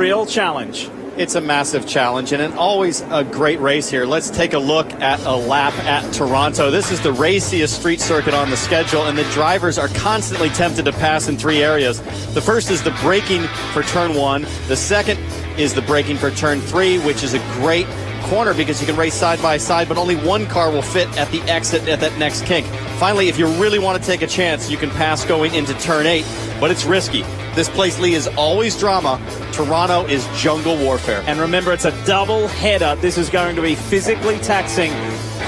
real challenge. It's a massive challenge and always a great race here. Let's take a look at a lap at Toronto. This is the raciest street circuit on the schedule, and the drivers are constantly tempted to pass in three areas. The first is the braking for turn 1. The second is the braking for turn 3, which is a great corner because you can race side by side, but only one car will fit at the exit at that next kink. Finally, if you really want to take a chance, you can pass going into turn 8, but it's risky. This place, Lee, is always drama. Toronto is jungle warfare. And remember, it's a double header. This is going to be physically taxing.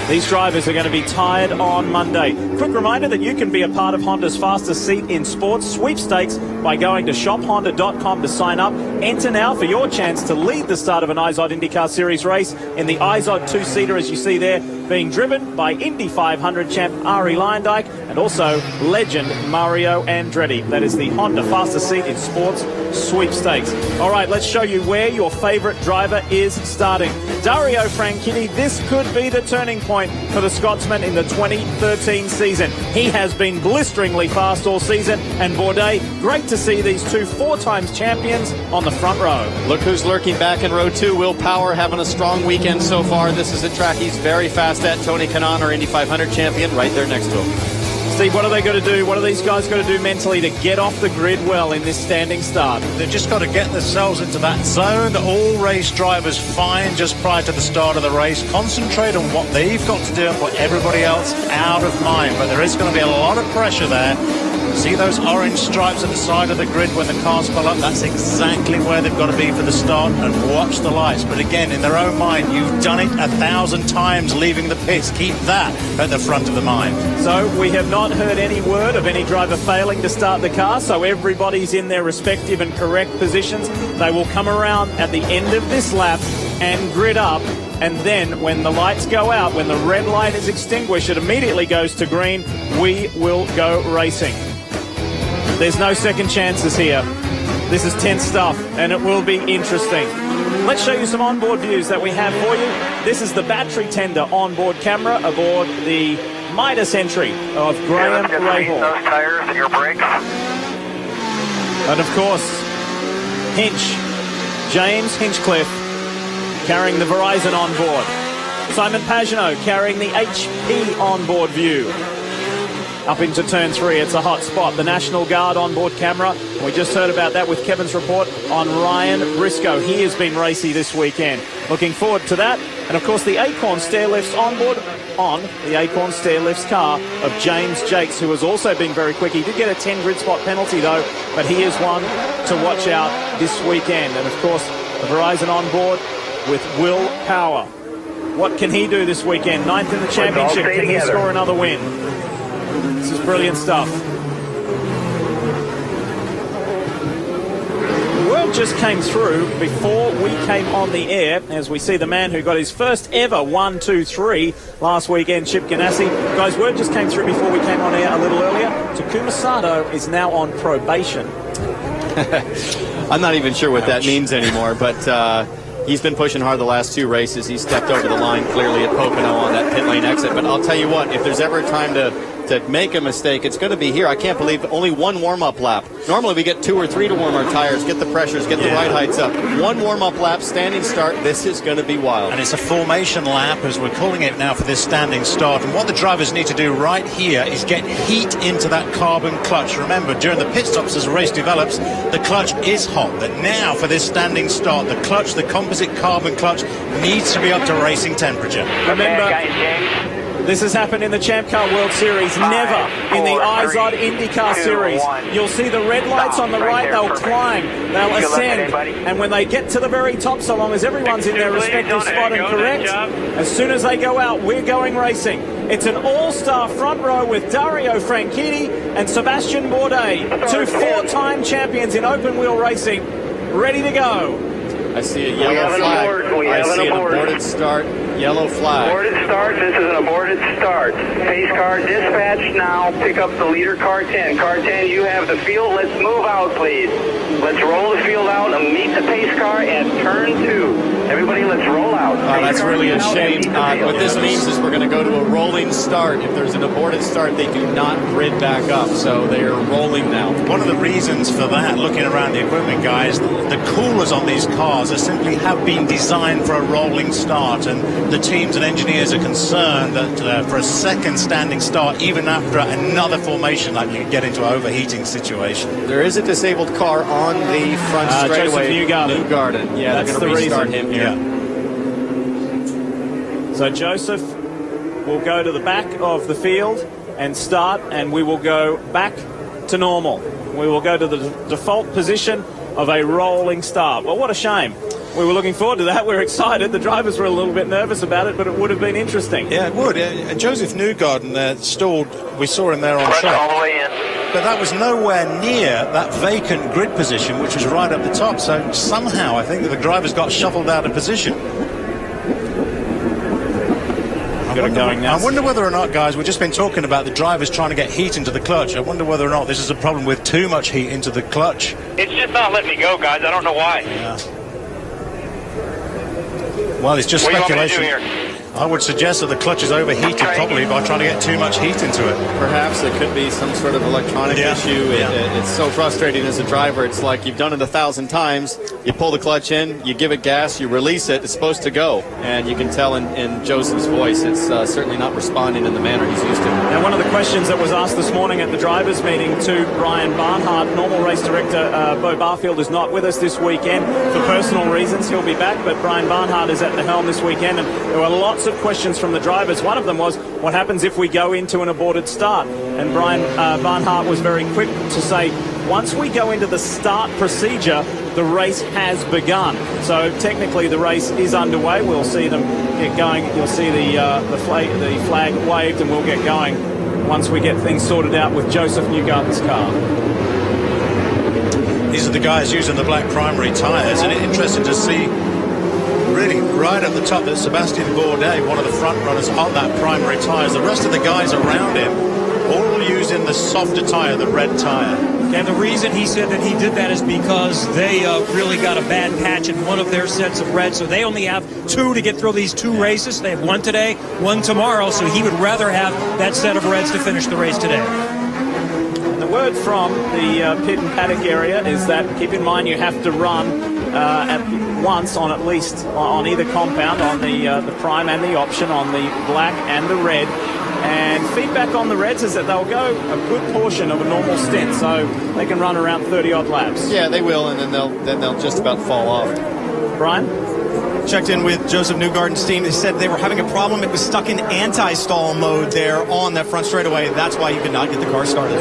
These drivers are going to be tired on Monday. Quick reminder that you can be a part of Honda's fastest seat in sports sweepstakes by going to shophonda.com to sign up. Enter now for your chance to lead the start of an IZOD IndyCar Series race in the IZOD 2-seater, as you see there, being driven by Indy 500 champ Ari Leyendijk and also legend Mario Andretti. That is the Honda fastest seat in sports sweepstakes. All right, let's show you where your favorite driver is starting. Dario Franchitti, this could be the turning point for the Scotsman in the 2013 season. He has been blisteringly fast all season, and Bourdais, great to see these two four-times champions on the front row. Look who's lurking back in row 2. Will Power having a strong weekend so far. This is a track he's very fast at. Tony Kanaan, our Indy 500 champion, right there next to him. Steve, what are they going to do? What are these guys going to do mentally to get off the grid well in this standing start? They've just got to get themselves into that zone that all race drivers find just prior to the start of the race. Concentrate on what they've got to do and put everybody else out of mind. But there is going to be a lot of pressure there. See those orange stripes at the side of the grid when the cars pull up? That's exactly where they've got to be for the start, and watch the lights. But again, in their own mind, you've done it 1,000 times leaving the pits. Keep that at the front of the mind. So we have not heard any word of any driver failing to start the car, so everybody's in their respective and correct positions. They will come around at the end of this lap and grid up. And then when the lights go out, when the red light is extinguished, it immediately goes to green. We will go racing. There's no second chances here. This is tense stuff, and it will be interesting. Let's show you some onboard views that we have for you. This is the battery tender onboard camera aboard the Midas entry of Graham Rahal. Those tires and your brakes. And of course, James Hinchcliffe carrying the Verizon onboard. Simon Pagenaud carrying the HP onboard view. Up into turn 3, it's a hot spot. The National Guard onboard camera. We just heard about that with Kevin's report on Ryan Briscoe. He has been racy this weekend. Looking forward to that. And of course, the Acorn Stairlifts onboard on the Acorn Stairlifts car of James Jakes, who has also been very quick. He did get a 10 grid spot penalty though, but he is one to watch out this weekend. And of course, the Verizon onboard with Will Power. What can he do this weekend? 9th in the championship. Can he score another win? This is brilliant stuff. Word just came through before we came on the air, as we see the man who got his first ever 1-2-3 last weekend, Chip Ganassi. Guys, word just came through before we came on air a little earlier. Takuma Sato is now on probation. I'm not even sure what that means anymore, but he's been pushing hard the last 2 races. He stepped over the line clearly at Pocono on that pit lane exit. But I'll tell you what, if there's ever a time to make a mistake, it's going to be here. I can't believe only one warm-up lap. Normally we get 2 or 3 to warm our tires, get the pressures, get the ride heights up. One warm-up lap, standing start. This is going to be wild. And it's a formation lap, as we're calling it now, for this standing start. And what the drivers need to do right here is get heat into that carbon clutch. Remember, during the pit stops as the race develops, the clutch is hot. But now for this standing start, the clutch, the composite carbon clutch, needs to be up to racing temperature. Remember, this has happened in the Champ Car World Series, never in the IZOD IndyCar Series. You'll see the red lights on the right, they'll climb, they'll ascend, and when they get to the very top, so long as everyone's in their respective spot and correct, as soon as they go out, we're going racing. It's an all-star front row with Dario Franchitti and Sebastian Bourdais, 2 four-time champions in open-wheel racing, ready to go. I see a yellow flag. I see an aborted start. Yellow flag. Aborted start. This is an aborted start. Pace car dispatch now. Pick up the leader, car 10. Car 10, you have the field. Let's move out, please. Let's roll the field out and meet the pace car at turn 2. Everybody, let's roll out. that's really a shame. What this means is we're going to go to a rolling start. If there's an aborted start, they do not grid back up, so they are rolling now. One of the reasons for that, looking around the equipment, guys, the coolers on these cars are simply have been designed for a rolling start, and the teams and engineers are concerned that for a second standing start, even after another formation, like you get into an overheating situation. There is a disabled car on the front straightaway. Newgarden. Yeah, that's they're going to restart reason. him here. Yeah. So Joseph will go to the back of the field and start, and we will go back to normal. We will go to the default position of a rolling start. Well, what a shame. We were looking forward to that. We're excited. The drivers were a little bit nervous about it, but it would have been interesting. Yeah, it would. And Joseph Newgarden there stalled. We saw him there on track. All the way in. But that was nowhere near that vacant grid position, which was right up the top. So somehow I think that the drivers got shuffled out of position. I wonder whether or not, guys, we've just been talking about the drivers trying to get heat into the clutch. I wonder whether or not this is a problem with too much heat into the clutch. It's just not letting me go, guys. I don't know why. Yeah. Well, it's just speculation. What do you want me to do here? I would suggest that the clutch is overheated probably by trying to get too much heat into it. Perhaps it could be some sort of electronic issue. It's so frustrating as a driver. It's like you've done it 1,000 times. You pull the clutch in, you give it gas, you release it, it's supposed to go. And you can tell in Joseph's voice it's certainly not responding in the manner he's used to. Now, one of the questions that was asked this morning at the drivers' meeting to Brian Barnhart, normal race director Bo Barfield is not with us this weekend for personal reasons. He'll be back, but Brian Barnhart is at the helm this weekend, and there were lots of questions from the drivers. One of them was, what happens if we go into an aborted start? And Brian Barnhart was very quick to say, once we go into the start procedure, the race has begun. So technically the race is underway. We'll see them get going. You'll see the flag waved, and we'll get going once we get things sorted out with Joseph Newgarden's car. These are the guys using the black primary tyres, and it's interesting to see really right at the top that Sebastian Bourdais, one of the front runners on that primary tyres. The rest of the guys around him all using the softer tyre, the red tyre. And the reason he said that he did that is because they really got a bad patch in one of their sets of red, so they only have two to get through these two races. They have one today, one tomorrow, so he would rather have that set of reds to finish the race today. And the word from the pit and paddock area is that, keep in mind, you have to run at once on at least on either compound, on the prime and the option, on the black and the red. And feedback on the reds is that they'll go a good portion of a normal stint, so they can run around 30-odd laps. Yeah, they will, and then they'll just about fall off. Brian? Checked in with Joseph Newgarden's team. They said they were having a problem. It was stuck in anti-stall mode there on that front straightaway. That's why you could not get the car started.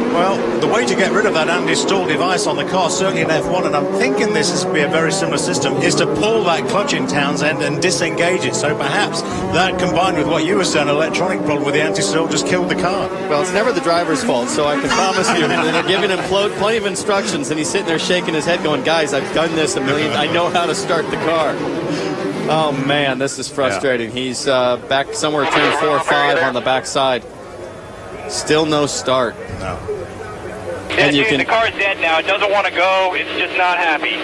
Well, the way to get rid of that anti-stall device on the car, certainly in F1, and I'm thinking this is be a very similar system, is to pull that clutch in, Townsend, and disengage it. So perhaps that, combined with what you were saying, an electronic problem with the anti-stall, just killed the car. Well, it's never the driver's fault, so I can promise you that they're giving him plenty of instructions, and he's sitting there shaking his head going, guys, I've done this a million, I know how to start the car. Oh, man, this is frustrating. He's back somewhere turn 4 or 5 on the backside. Still no start. No. And you can... The car's dead now. It doesn't want to go. It's just not happy.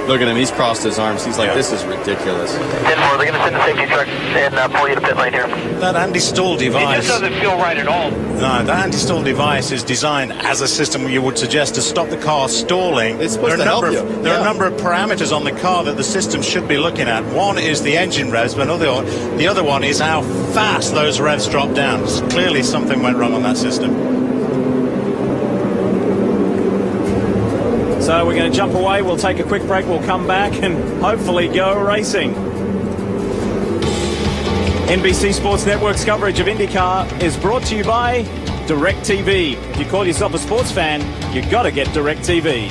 Look at him. He's crossed his arms. He's like, this is ridiculous. 10-4. They're going to send the safety truck and pull you to pit lane here. That anti-stall device... It just doesn't feel right at all. No, that anti-stall device is designed as a system where you would suggest to stop the car stalling. It's supposed to help you. There are a number of parameters on the car that the system should be looking at. One is the engine revs, but the other one is how fast those revs drop down. Clearly something went wrong on that system. So we're going to jump away. We'll take a quick break. We'll come back and hopefully go racing. NBC Sports Network's coverage of IndyCar is brought to you by DirecTV. If you call yourself a sports fan, you've got to get DirecTV.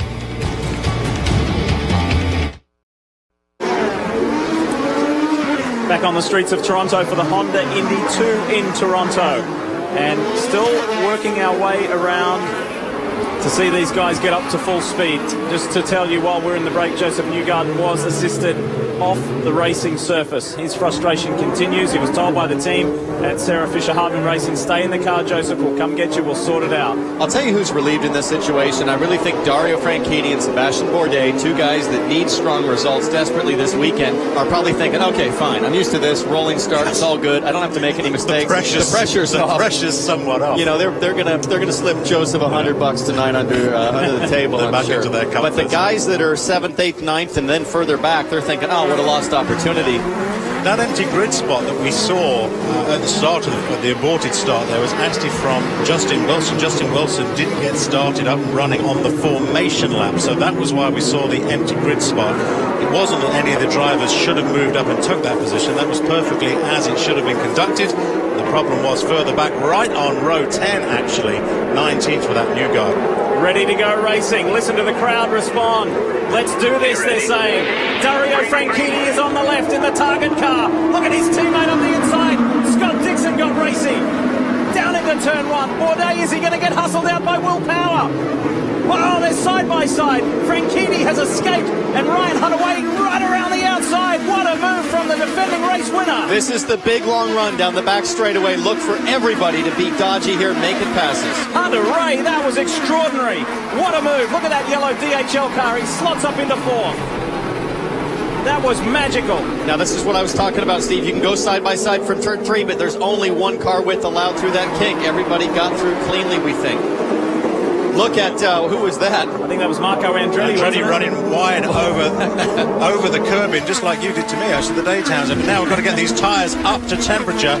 Back on the streets of Toronto for the Honda Indy 2 in Toronto. And still working our way around to see these guys get up to full speed. Just to tell you, while we're in the break, Joseph Newgarden was assisted off the racing surface. His frustration continues. He was told by the team at Sarah Fisher Hartman Racing, stay in the car, Joseph, we'll come get you, we'll sort it out. I'll tell you who's relieved in this situation. I really think Dario Franchitti and Sebastian Bourdais, two guys that need strong results desperately this weekend, are probably thinking, okay, fine, I'm used to this, rolling start, it's all good, I don't have to make any mistakes. The pressure's somewhat off. You know, they're gonna slip Joseph $100 tonight under the table. They're back into their comfort. But the guys that are 7th, 8th, 9th, and then further back, they're thinking, oh, what a lost opportunity. That empty grid spot that we saw at the start of the aborted start there was actually from Justin Wilson. Justin Wilson didn't get started up and running on the formation lap, so that was why we saw the empty grid spot. It wasn't that any of the drivers should have moved up and took that position. That was perfectly as it should have been conducted. The problem was further back, right on row 10 actually, 19th for that new guy. Ready to go racing. Listen to the crowd respond. Let's do this, they're saying. Dario Franchitti is on the left in the target car. Look at his teammate on the inside. Scott Dixon got racing. Down into turn 1. Bourdais, is he going to get hustled out by Will Power? Oh, they're side by side. Franchitti has escaped, and Ryan Hunter-Reay right around the outside. What a move from the defending race winner. This is the big long run down the back straightaway. Look for everybody to be dodgy here, making passes. Hunter-Reay, that was extraordinary. What a move. Look at that yellow DHL car. He slots up into 4th. That was magical. Now, this is what I was talking about, Steve. You can go side by side from turn 3, but there's only one car width allowed through that kink. Everybody got through cleanly, we think. Look at, who was that? I think that was Marco Andretti. Andretti running wide over the curbing, just like you did to me, actually, the day, Townsend. But now we've got to get these tyres up to temperature.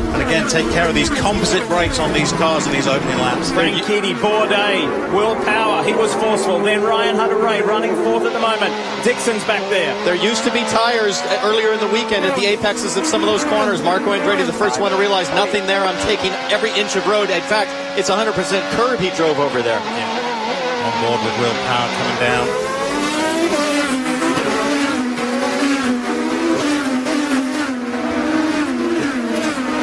And again, take care of these composite brakes on these cars in these opening laps. Franchitti, Bourdais, Will Power, he was forceful. Then Ryan Hunter-Reay running 4th at the moment. Dixon's back there. There used to be tires earlier in the weekend at the apexes of some of those corners. Marco Andretti, the first one to realize nothing there. I'm taking every inch of road. In fact, it's 100% curb he drove over there. Yeah. On board with Will Power coming down.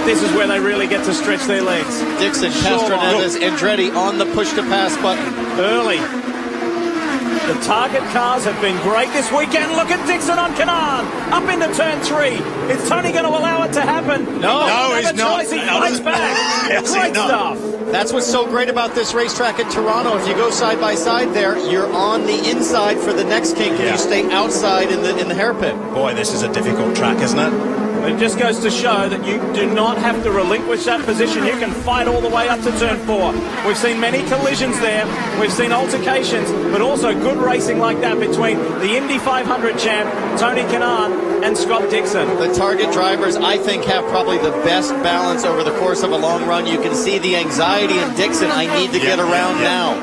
This is where they really get to stretch their legs. Dixon, Castroneves, Andretti on the push-to-pass button. Early. The target cars have been great this weekend. Look at Dixon on Canaan. Up into turn 3. Is Tony going to allow it to happen? No, he's not. He fights back. Yes, Great stuff. That's what's so great about this racetrack at Toronto. If you go side by side there, you're on the inside for the next kink, and you stay outside in the hairpin. Boy, this is a difficult track, isn't it? It just goes to show that you do not have to relinquish that position. You can fight all the way up to turn 4. We've seen many collisions there. We've seen altercations, but also good racing like that between the Indy 500 champ, Tony Kanaan, and Scott Dixon. The target drivers, I think, have probably the best balance over the course of a long run. You can see the anxiety in Dixon. I need to get around now.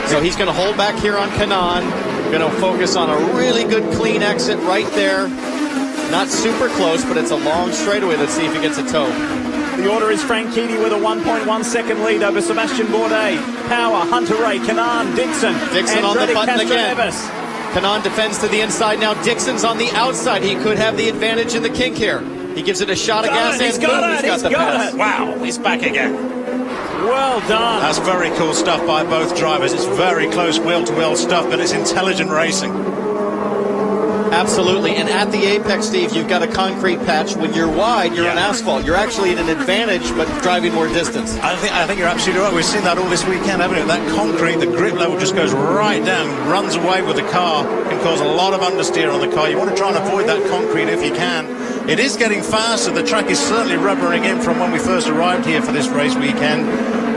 So he's going to hold back here on Kanaan. Going to focus on a really good clean exit right there. Not super close, but it's a long straightaway. Let's see if he gets a toe. The order is Franchitti with a 1.1 second lead over Sebastian Bourdais, Power, Hunter-Reay, Kanaan, Dixon. Dixon on the button again. Kanaan defends to the inside now. Dixon's on the outside. He could have the advantage in the kink here. He gives it a shot of gas. He's got it. Wow, he's back again. Well done. That's very cool stuff by both drivers. It's very close wheel-to-wheel stuff, but it's intelligent racing. Absolutely, and at the apex, Steve, you've got a concrete patch. When you're wide, you're on asphalt. You're actually at an advantage, but driving more distance. I think you're absolutely right. We've seen that all this weekend, haven't we? That concrete, the grip level just goes right down, runs away with the car, can cause a lot of understeer on the car. You want to try and avoid that concrete if you can. It is getting faster. The track is certainly rubbering in from when we first arrived here for this race weekend.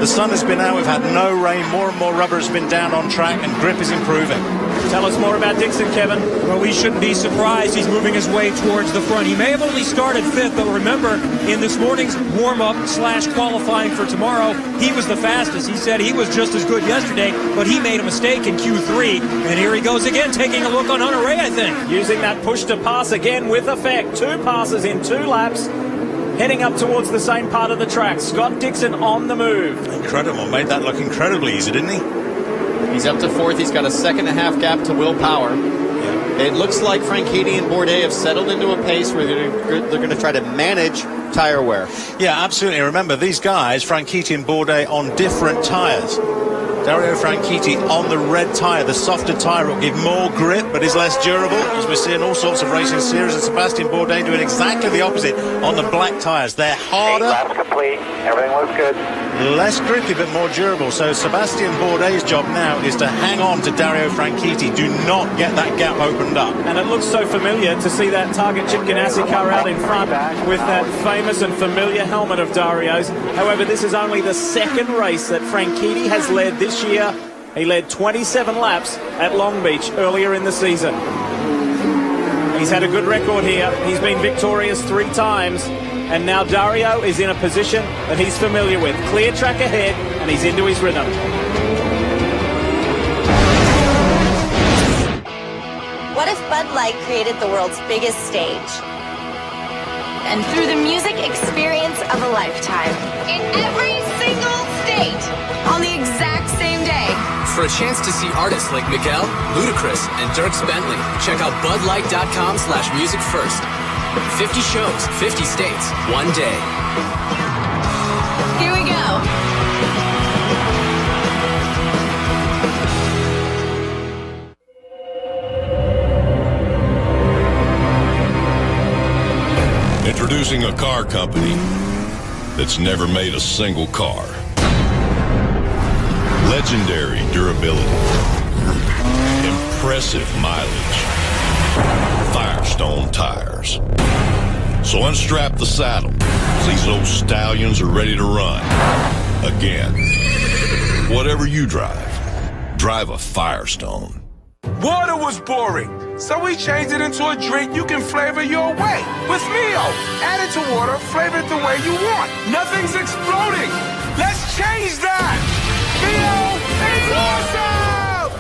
The sun has been out. We've had no rain. More and more rubber has been down on track, and grip is improving. Tell us more about Dixon, Kevin. Well, we shouldn't be surprised he's moving his way towards the front. He may have only started 5th, but remember, in this morning's warm-up / qualifying for tomorrow, he was the fastest. He said he was just as good yesterday, but he made a mistake in Q3. And here he goes again, taking a look on Hunter-Reay, I think. Using that push to pass again with effect. 2 passes in 2 laps. Heading up towards the same part of the track. Scott Dixon on the move. Incredible. Made that look incredibly easy, didn't he? He's up to 4th. He's got a 1.5 second gap to Will Power. Yeah. It looks like Franchitti and Bourdais have settled into a pace where they're going to try to manage tire wear. Yeah, absolutely. Remember, these guys, Franchitti and Bourdais, on different tires. Dario Franchitti on the red tyre, the softer tyre will give more grip but is less durable, as we're seeing all sorts of racing series, and Sebastian Bourdais doing exactly the opposite on the black tyres. They're harder. 8 laps complete. Everything looks good. Less grippy but more durable. So Sebastian Bourdais' job now is to hang on to Dario Franchitti. Do not get that gap opened up. And it looks so familiar to see that Target Chip Ganassi car out in front with that famous and familiar helmet of Dario's. However, this is only the second race that Franchitti has led this year. He led 27 laps at Long Beach earlier in the season. He's had a good record here. He's been victorious 3 times. And now Dario is in a position that he's familiar with. Clear track ahead, and he's into his rhythm. What if Bud Light created the world's biggest stage? And through the music experience of a lifetime. In every single state. On the exact same day. For a chance to see artists like Miguel, Ludacris, and Dierks Bentley, check out budlight.com/music first. 50 shows, 50 states, one day. Here we go. Introducing a car company that's never made a single car. Legendary durability. Impressive mileage. Firestone tires. So unstrap the saddle. These old stallions are ready to run. Again. Whatever you drive a Firestone. Water was boring, so we changed it into a drink you can flavor your way. With Mio, add it to water, flavor it the way you want. Nothing's exploding. Let's change that. Mio is awesome!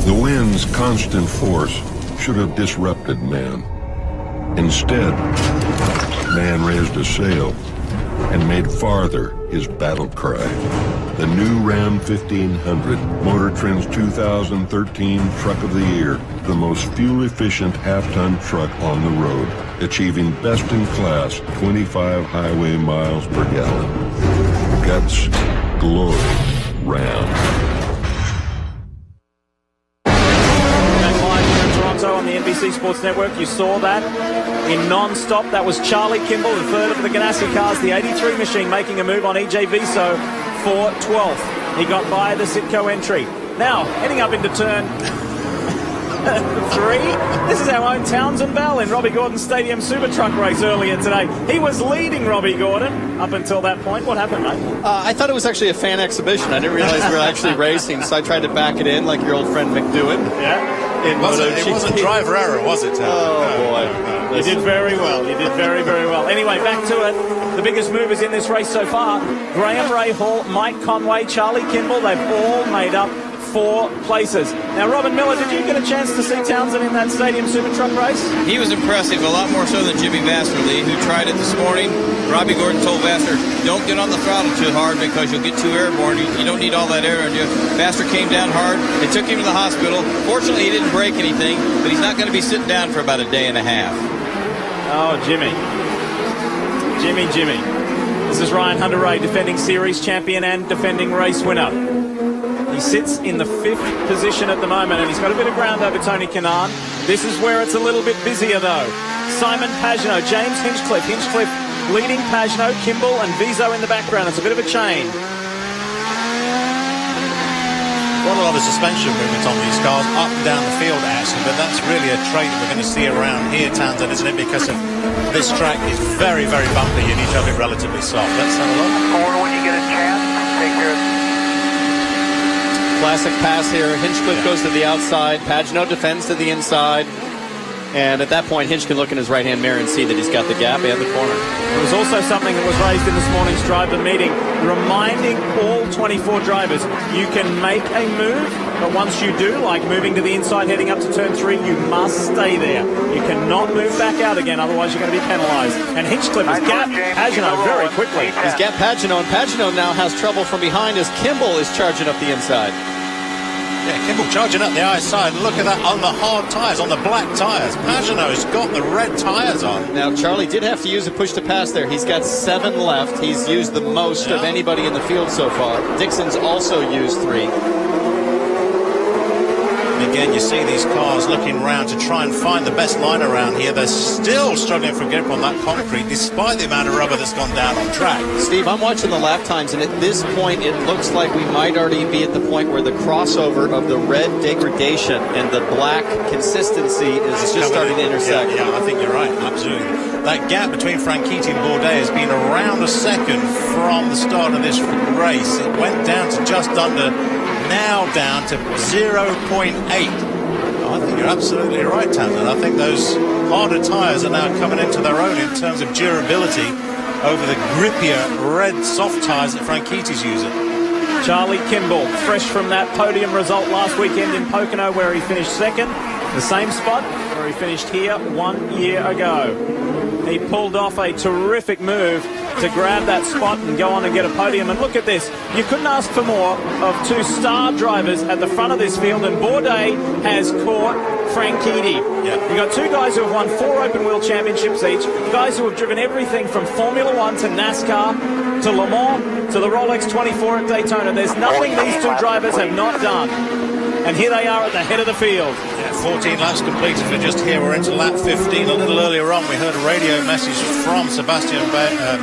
The wind's constant force should have disrupted man. Instead, man raised a sail and made farther his battle cry. The new Ram 1500, Motor Trend's 2013 Truck of the Year, the most fuel-efficient half-ton truck on the road, achieving best-in-class 25 highway miles per gallon. Guts, glory, Ram. On the NBC Sports Network, you saw that in non-stop. That was Charlie Kimball, the third of the Ganassi cars, the 83 machine, making a move on EJ Viso for 12th. He got by the Sitco entry. Now, heading up into turn 3, this is our own Townsend Bell in Robbie Gordon's Stadium Super Truck race earlier today. He was leading Robbie Gordon up until that point. What happened, mate? I thought it was actually a fan exhibition. I didn't realize we were actually racing, so I tried to back it in like your old friend McDewitt. Yeah. It wasn't driver error, was it? Oh, boy. You did very well. You did very, very well. Anyway, back to it. The biggest movers in this race so far, Graham Rahal, Mike Conway, Charlie Kimball, they've all made up 4 places. Now, Robin Miller, did you get a chance to see Townsend in that Stadium Super Truck race? He was impressive, a lot more so than Jimmy Vasserly, who tried it this morning. Robbie Gordon told Vassar, don't get on the throttle too hard because you'll get too airborne. You don't need all that air in you. Vassar came down hard. They took him to the hospital. Fortunately, he didn't break anything, but he's not going to be sitting down for about a day and a half. Oh, Jimmy. This is Ryan Hunter-Reay, defending series champion and defending race winner. He sits in the 5th position at the moment, and he's got a bit of ground over Tony Kanaan. This is where it's a little bit busier, though. Simon Pagenaud, James Hinchcliffe leading Pagenaud, Kimball and Viso in the background. It's a bit of a chain. Quite a lot of suspension movement on these cars up and down the field, actually, but that's really a trait we're going to see around here, Townsend, isn't it? Because of this track is very, very bumpy. You need to have it relatively soft. Let's have a look. Or when you get a chance, take your... Classic pass here. Hinchcliffe goes to the outside. Pagenaud defends to the inside. And at that point, Hinch can look in his right-hand mirror and see that he's got the gap and the corner. There was also something that was raised in this morning's driver meeting, reminding all 24 drivers, you can make a move, but once you do, like moving to the inside, heading up to turn 3, you must stay there. You cannot move back out again, otherwise you're going to be penalized. And Hinchcliffe has gapped Pagenaud very quickly. He's gapped Pagenaud, and Pagenaud now has trouble from behind as Kimball is charging up the inside. Yeah, Kimball charging up the outside. Look at that on the hard tyres, on the black tyres. Pagenaud's got the red tyres on. Now, Charlie did have to use a push to pass there. He's got 7 left. He's used the most of anybody in the field so far. Dixon's also used 3. Again, you see these cars looking around to try and find the best line around here. They're still struggling for grip on that concrete, despite the amount of rubber that's gone down on track. Steve, I'm watching the lap times, and at this point, it looks like we might already be at the point where the crossover of the red degradation and the black consistency is just starting to intersect. Yeah, I think you're right, absolutely. That gap between Franchitti and Bourdais has been around a second from the start of this race. It went down to just under, now down to 0.8. I think you're absolutely right, Tamsin. I think those harder tyres are now coming into their own in terms of durability over the grippier red soft tyres that Franchitti's using. Charlie Kimball, fresh from that podium result last weekend in Pocono where he finished second, the same spot where he finished here 1 year ago. He pulled off a terrific move to grab that spot and go on and get a podium. And look at this. You couldn't ask for more of 2 star drivers at the front of this field, and Bourdais has caught Franchitti. Yeah. You've got 2 guys who have won 4 open wheel championships each, guys who have driven everything from Formula 1 to NASCAR to Le Mans to the Rolex 24 at Daytona. There's nothing these 2 drivers have not done. And here they are at the head of the field. Yeah, 14 laps completed for just here. We're into lap 15. A little earlier on, we heard a radio message from Sebastian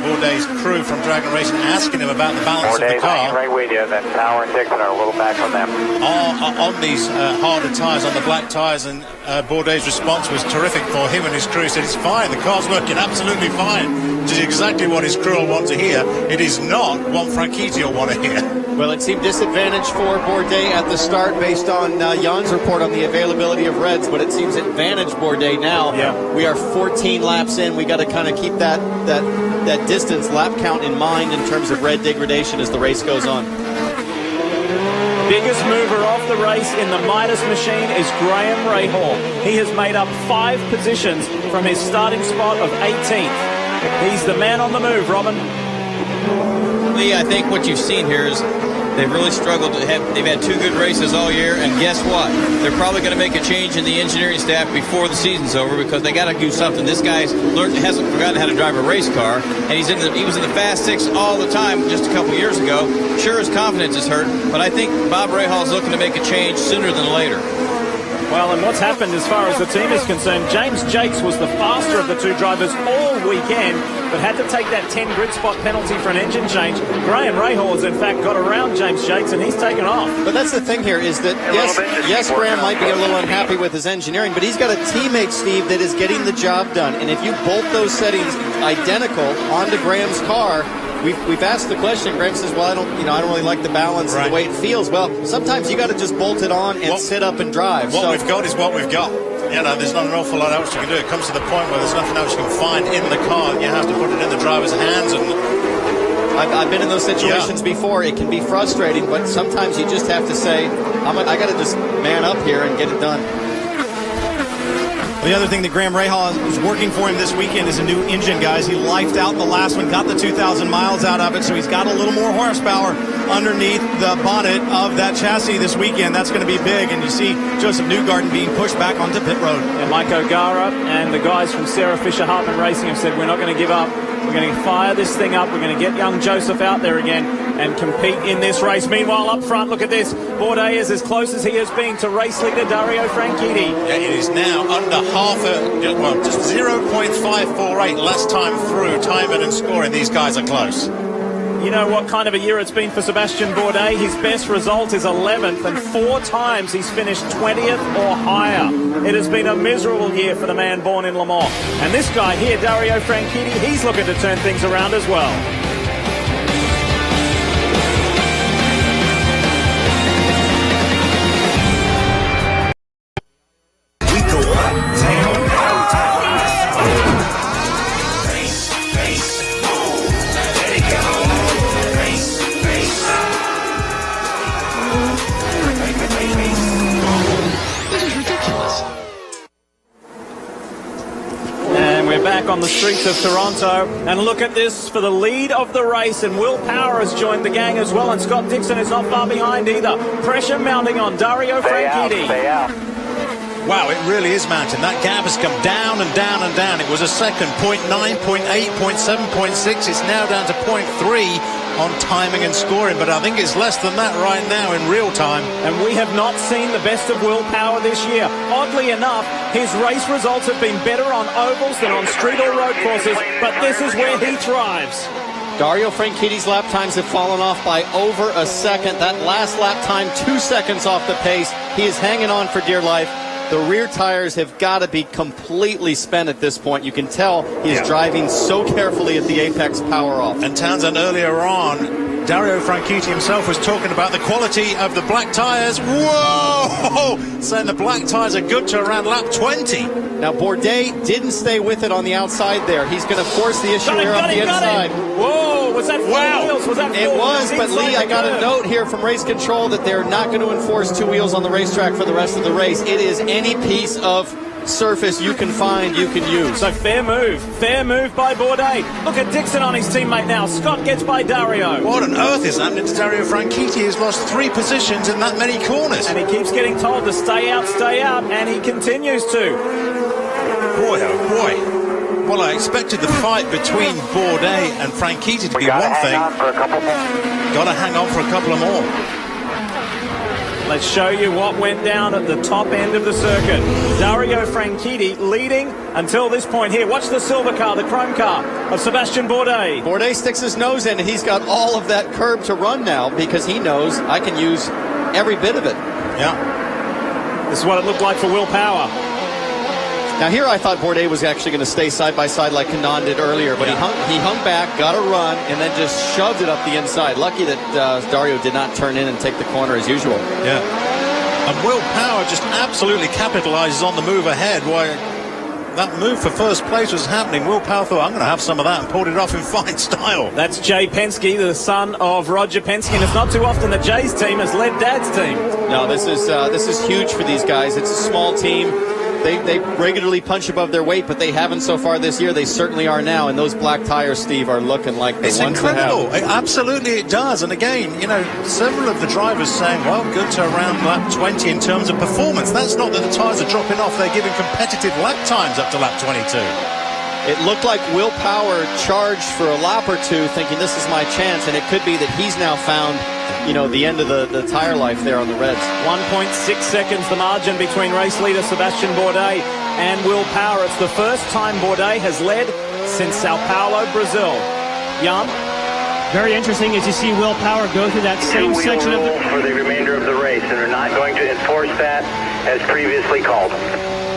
Bourdais' crew from Dragon Racing asking him about the balance of the car. Right with you. Then Power and Dixon are a little back from them. On these harder tyres, on the black tyres, and Bourdais' response was terrific for him and his crew. He said, it's fine, the car's working absolutely fine, which is exactly what his crew will want to hear. It is not what Franchitti will want to hear. Well, it seemed disadvantaged for Bourdais at the start based on Jan's report on the availability of reds, but it seems advantage Bourdais now. Yeah. We are 14 laps in. We got to kind of keep that distance lap count in mind in terms of red degradation as the race goes on. Biggest mover off the race in the Midas machine is Graham Rahal. He has made up 5 positions from his starting spot of 18th. He's the man on the move, Robin. Lee, I think what you've seen here is they've really struggled to have. They've had 2 good races all year, and guess what? They're probably going to make a change in the engineering staff before the season's over because they got to do something. This guy's hasn't forgotten how to drive a race car, and he was in the Fast 6 all the time just a couple years ago. Sure, his confidence is hurt, but I think Bob Rahal's looking to make a change sooner than later. Well, and what's happened as far as the team is concerned, James Jakes was the faster of the 2 drivers all weekend, but had to take that 10 grid spot penalty for an engine change. Graham Rahal has, in fact, got around James Jakes, and he's taken off. But that's the thing here is that, yes, Graham might be a little unhappy with his engineering, but he's got a teammate, Steve, that is getting the job done. And if you bolt those settings identical onto Graham's car, We've asked the question. Graham says, well, I don't really like the balance and the way it feels. Well, sometimes you got to just bolt it on and sit up and drive. What we've got is what we've got. You know, there's not an awful lot else you can do. It comes to the point where there's nothing else you can find in the car, and you have to put it in the driver's hands. And I've been in those situations before. It can be frustrating, but sometimes you just have to say, I got to just man up here and get it done. The other thing that Graham Rahal is working for him this weekend is a new engine, guys. He lifed out the last one, got the 2,000 miles out of it, so he's got a little more horsepower underneath the bonnet of that chassis this weekend. That's going to be big, and you see Joseph Newgarden being pushed back onto pit road. And Mike O'Gara and the guys from Sarah Fisher Hartman Racing have said, we're not going to give up. We're going to fire this thing up. We're going to get young Joseph out there again and compete in this race. Meanwhile, up front, look at this. Bourdais is as close as he has been to race leader Dario Franchitti. Yeah, it is now under just 0.548 last time through, timing and scoring. These guys are close. You know what kind of a year it's been for Sebastian Bourdais? His best result is 11th, and 4 times he's finished 20th or higher. It has been a miserable year for the man born in Le Mans. And this guy here, Dario Franchitti, he's looking to turn things around as well. on the streets of Toronto. And look at this for the lead of the race, and Will Power has joined the gang as well, and Scott Dixon is not far behind either. Pressure mounting on Dario Franchitti. Stay out. Wow, it really is mounting. That gap has come down and down and down. It was a second, 0.9, 0.8, 0.7, 0.6. It's now down to 0.3 on timing and scoring, but I think it's less than that right now in real time. And we have not seen the best of Will Power this year. Oddly enough, his race results have been better on ovals than on street or road courses, but this is where he thrives. Dario Franchitti's lap times have fallen off by over a second. That last lap time, 2 seconds off the pace. He is hanging on for dear life. The rear tires have got to be completely spent at this point. You can tell he's driving so carefully at the apex power off. And Townsend earlier on, Dario Franchitti himself was talking about the quality of the black tires. Whoa! Saying the black tires are good to around lap 20. Now Bourdais didn't stay with it on the outside there. He's going to force the issue here on the inside. Whoa, was that four wheels? Was that four It was, wheels? but Lee, I got a note here from race control that they're not going to enforce 2 wheels on the racetrack for the rest of the race. It is any piece of surface you can find, you can use. So fair move by Bourdais. Look at Dixon on his teammate now. Scott gets by Dario. What on earth is happening to Dario Franchitti? He's lost 3 positions in that many corners. And he keeps getting told to stay out, and he continues to. Boy, oh boy. Well, I expected the fight between Bourdais and Franchitti to be one thing. Got to hang on for a couple of more. Let's show you what went down at the top end of the circuit. Dario Franchitti leading until this point here. Watch the silver car, the chrome car of Sebastian Bourdais. Bourdais sticks his nose in, and he's got all of that curb to run now because he knows I can use every bit of it. Yeah. This is what it looked like for Will Power. Now here I thought Bourdais was actually going to stay side by side like Kanaan did earlier, but he hung back, got a run, and then just shoved it up the inside. Lucky that Dario did not turn in and take the corner as usual. Yeah. And Will Power just absolutely capitalizes on the move ahead. Why that move for first place was happening, Will Power thought, I'm going to have some of that, and pulled it off in fine style. That's Jay Penske, the son of Roger Penske, and it's not too often that Jay's team has led Dad's team. No, this is huge for these guys. It's a small team. They regularly punch above their weight, but they haven't so far this year. They certainly are now, and those black tires, Steve, are looking like the ones incredible. to have. Absolutely, it does. And again, you know, several of the drivers saying, well, good to around lap 20 in terms of performance. That's not that the tires are dropping off. They're giving competitive lap times up to lap 22. It looked like Will Power charged for a lap or two, thinking this is my chance, and it could be that he's now found, you know, the end of the tire life there on the Reds. 1.6 seconds the margin between race leader Sebastian Bourdais and Will Power. It's the first time Bourdais has led since Sao Paulo, Brazil. Jan? Very interesting as you see Will Power go through that same section of the... for the remainder of the race, and they're not going to enforce that as previously called.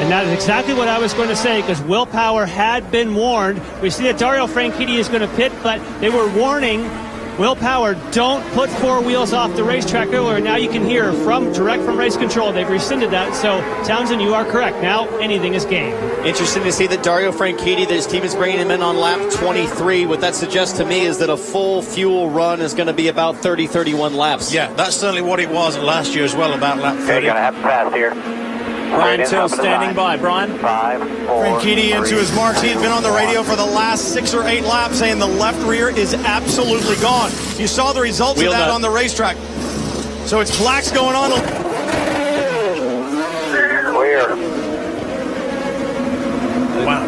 And that is exactly what I was going to say, because Will Power had been warned. We see that Dario Franchitti is going to pit, but they were warning Will Power, don't put 4 wheels off the racetrack earlier. Now you can hear direct from race control. They've rescinded that. So, Townsend, you are correct. Now anything is game. Interesting to see that Dario Franchitti, that his team is bringing him in on lap 23. What that suggests to me is that a full fuel run is going to be about 30-31 laps. Yeah, that's certainly what it was last year as well, about lap 30. You're going to have to pass here. Brian Till standing by. Brian? 5, 4, Franchitti into his marks. He had been on the radio for the last 6 or 8 laps saying the left rear is absolutely gone. You saw the results of that on the racetrack. So it's blacks going on. Clear. Wow.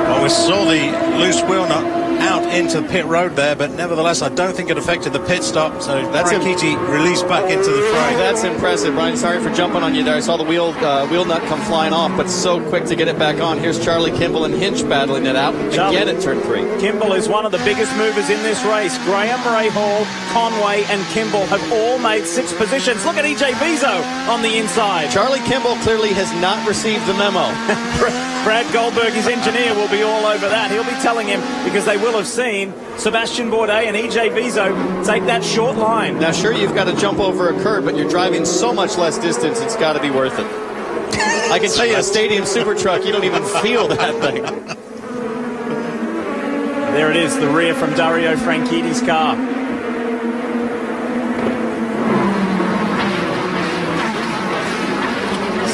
Well, we saw the loose wheel nut out into pit road there, but nevertheless, I don't think it affected the pit stop. So that's Franchitti released back into the fray. That's impressive, Brian. Sorry for jumping on you there. I saw the wheel nut come flying off, but so quick to get it back on. Here's Charlie Kimball and Hinch battling it out again at turn 3. Kimball is one of the biggest movers in this race. Graham Rahal, Conway, and Kimball have all made 6 positions. Look at EJ Vizo on the inside. Charlie Kimball clearly has not received the memo. Brad Goldberg, his engineer, will be all over that. He'll be telling him, because they will have seen Sebastian Bourdais and EJ Vizo take that short line. Now, sure, you've got to jump over a curb, but you're driving so much less distance, it's got to be worth it. I can tell you, a stadium super truck, you don't even feel that thing. There it is, the rear from Dario Franchitti's car.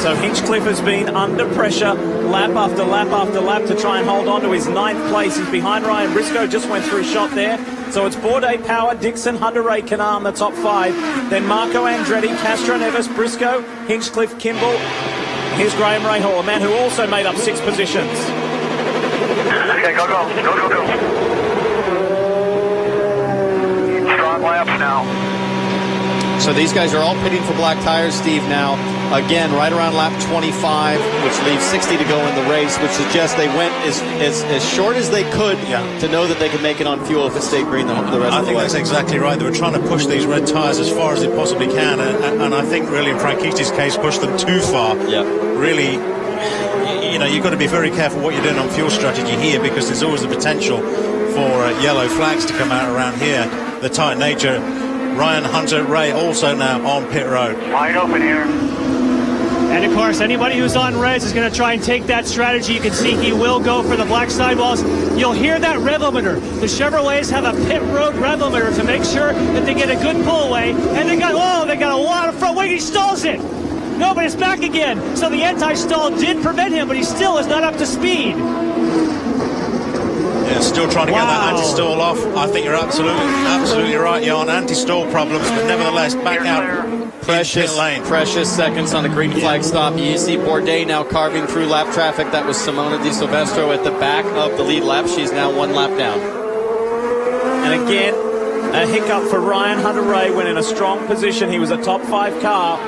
So Hinchcliffe has been under pressure lap after lap after lap to try and hold on to his 9th place. He's behind Ryan Briscoe, just went through shot there. So it's Bourdais, Power, Dixon, Hunter-Ray, Canard in the top 5. Then Marco Andretti, Castro Neves, Briscoe, Hinchcliffe, Kimball. Here's Graham Rahal, a man who also made up 6 positions. Okay, go. Strong laps now. So these guys are all pitting for black tires, Steve, now. Again, right around lap 25, which leaves 60 to go in the race, which suggests they went as short as they could to know that they could make it on fuel if it stayed green the rest of the way. I think that's exactly right. They were trying to push these red tires as far as they possibly can, and I think really in Frankiti's case, push them too far. Yeah. Really, you know, you've got to be very careful what you're doing on fuel strategy here, because there's always the potential for yellow flags to come out around here. The tight nature. Ryan Hunter-Ray also now on pit road. Wide open here. And of course, anybody who's on res is going to try and take that strategy. You can see he will go for the black sidewalls. You'll hear that rev limiter. The Chevrolets have a pit road rev limiter to make sure that they get a good pull away. And they got a lot of front. Wait, he stalls it. No, but it's back again. So the anti-stall did prevent him, but he still is not up to speed. Yeah, still trying to get that anti-stall off. I think you're absolutely right, Jan. Anti-stall problems, but nevertheless, back out. Precious seconds on the green flag stop. You see Bourdais now carving through lap traffic. That was Simona Di Silvestro at the back of the lead lap. She's now 1 lap down. And again, a hiccup for Ryan Hunter-Ray when in a strong position. He was a top 5 car,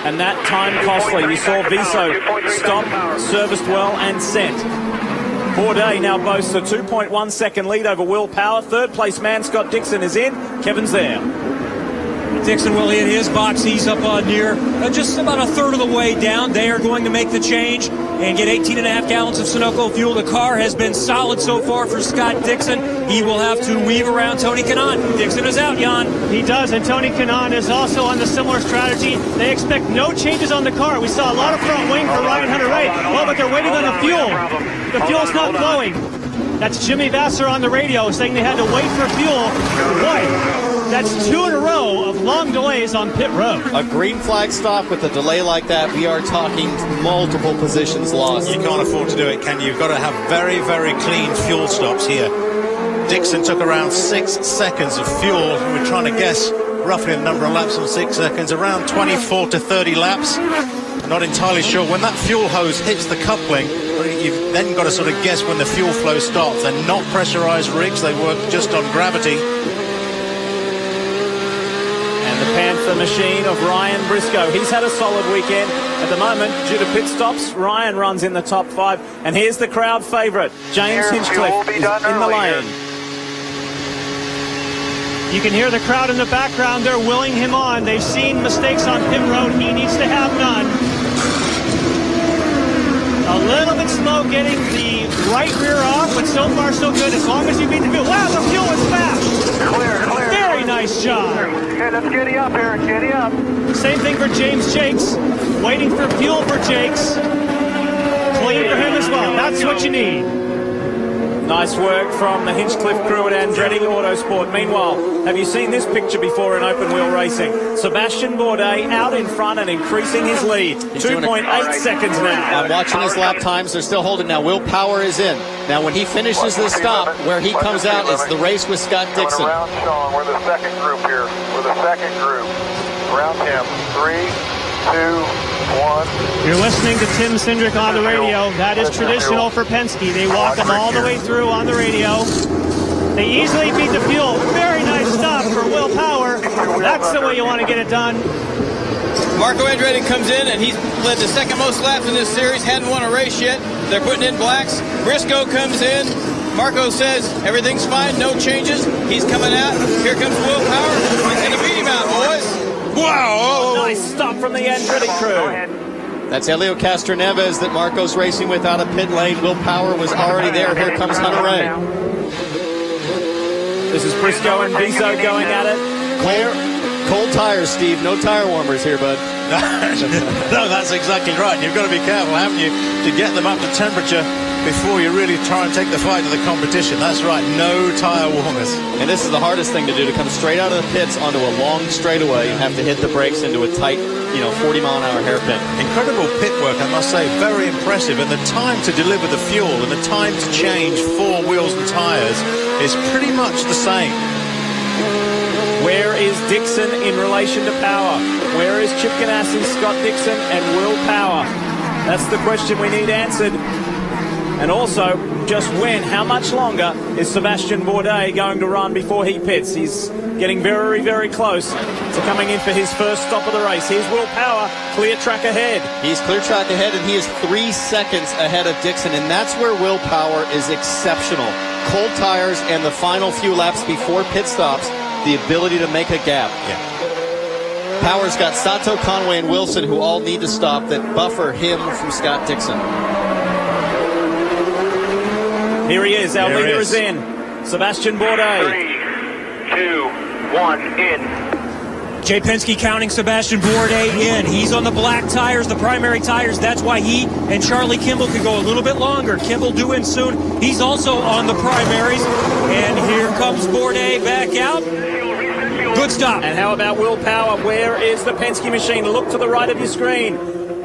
and that time costly. We saw Viso stop, serviced well, and sent. Bourdais now boasts a 2.1 second lead over Will Power. 3rd place man Scott Dixon is in. Kevin's there. Dixon will hit his box. He's up near just about a third of the way down. They are going to make the change and get 18.5 gallons of Sunoco fuel. The car has been solid so far for Scott Dixon. He will have to weave around Tony Kanaan. Dixon is out, Jan. He does, and Tony Kanaan is also on the similar strategy. They expect no changes on the car. We saw a lot of front wing for Ryan Hunter-Ray. Oh, but they're waiting on the fuel. The fuel's not flowing. That's Jimmy Vasser on the radio saying they had to wait for fuel. Boy, that's 2 in a row of long delays on pit road. A green flag stop with a delay like that, we are talking multiple positions lost. You can't afford to do it, can you? You've got to have very, very clean fuel stops here. Dixon took around 6 seconds of fuel. We're trying to guess roughly the number of laps on 6 seconds, around 24 to 30 laps. Not entirely sure. When that fuel hose hits the coupling, you've then got to sort of guess when the fuel flow stops. They're not pressurized rigs, they work just on gravity. The Panther machine of Ryan Briscoe. He's had a solid weekend. At the moment, due to pit stops, Ryan runs in the top 5. And here's the crowd favourite, James Hinchcliffe, is in the lane. You can hear the crowd in the background. They're willing him on. They've seen mistakes on pit road. He needs to have none. A little bit slow getting the right rear off, but so far so good. As long as you beat the fuel. Wow, the fuel is fast. Clear. Very nice job. Okay, let's giddy up here. Giddy up. Same thing for James Jakes. Waiting for fuel for Jakes. Clean for him as well. That's what you need. Nice work from the Hinchcliffe crew at Andretti Autosport. Meanwhile, have you seen this picture before in open wheel racing? Sebastian Bourdais out in front and increasing his lead. 2.8 seconds now. I'm watching his lap times. They're still holding now. Will Power is in. Now, when he finishes this stop, where he comes out is the race with Scott Dixon. Around Sean. We're the second group here. We're the second group. Around him. 3, 2, 1. You're listening to Tim Cindric on the radio. That is traditional for Penske. They walk them all the way through on the radio. They easily beat the fuel. Very nice stop for Will Power. That's the way you want to get it done. Marco Andretti comes in, and he's led the second most laps in this series. Hadn't won a race yet. They're putting in blacks. Briscoe comes in. Marco says everything's fine, no changes. He's coming out. Here comes Will Power. He's going to beat him out, boys. Wow! Nice stop from the Andretti crew. That's Helio Castroneves that Marco's racing with out of pit lane. Will Power was already there. Here comes Hunter-Ray. This is Briscoe and Viso going at it. Cold tires, Steve. No tire warmers here, bud. No, that's exactly right. You've got to be careful, haven't you, to get them up to temperature before you really try and take the fight to the competition. That's right, no tire warmers. And this is the hardest thing to do, to come straight out of the pits onto a long straightaway and have to hit the brakes into a tight, 40-mile-an-hour hairpin. Incredible pit work, I must say, very impressive. And the time to deliver the fuel and the time to change 4 wheels and tires is pretty much the same. Where is Dixon in relation to power? Where is Chip Ganassi, Scott Dixon, and Will Power? That's the question we need answered. And also, just when, how much longer is Sebastian Bourdais going to run before he pits? He's getting very, very close to coming in for his first stop of the race. Here's Will Power, clear track ahead. He's clear track ahead, and he is 3 seconds ahead of Dixon, and that's where Will Power is exceptional. Cold tires and the final few laps before pit stops, the ability to make a gap. Yeah. Power's got Sato, Conway, and Wilson, who all need to stop, that buffer him from Scott Dixon. Here he is, our leader is in. Sebastian Bourdais. 3, 2, 1, in. Jay Penske counting Sebastian Bourdais in. He's on the black tires, the primary tires. That's why he and Charlie Kimball could go a little bit longer. Kimball due in soon. He's also on the primaries. And here comes Bourdais back out. Good stop. And how about Will Power? Where is the Penske machine? Look to the right of your screen.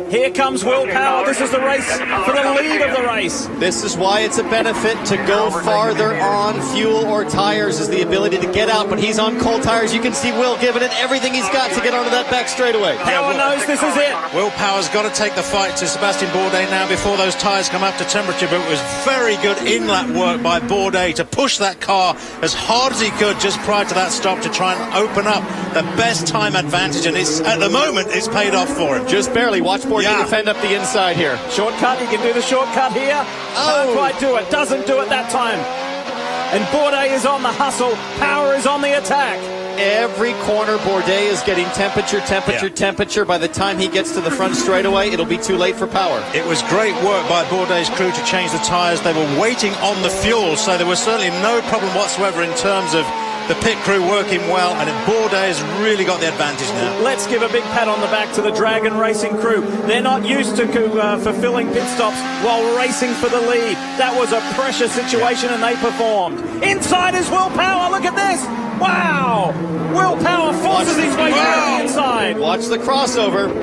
Here comes Will Power. This is the race for the lead of the race. This is why it's a benefit to go farther on fuel or tires, is the ability to get out, but he's on cold tires. You can see Will giving it everything he's got to get onto that back straightaway. Power knows this is it. Will Power's got to take the fight to Sebastian Bourdais now before those tires come up to temperature, but it was very good in-lap work by Bourdais to push that car as hard as he could just prior to that stop to try and open up the best time advantage, and it's, at the moment, it's paid off for him. Just barely. Watch Bourdais defend up the inside here. Shortcut, he can do the shortcut here. Can't quite do it, doesn't do it that time. And Bourdais is on the hustle, Power is on the attack. Every corner, Bourdais is getting temperature. By the time he gets to the front straightaway, it'll be too late for Power. It was great work by Bourdais' crew to change the tires. They were waiting on the fuel, so there was certainly no problem whatsoever in terms of the pit crew working well, and Bourdais has really got the advantage now. Let's give a big pat on the back to the Dragon Racing crew. They're not used to fulfilling pit stops while racing for the lead. That was a pressure situation, and they performed. Inside is Will Power. Look at this. Wow. Will Power forces his way through the inside. Watch the crossover.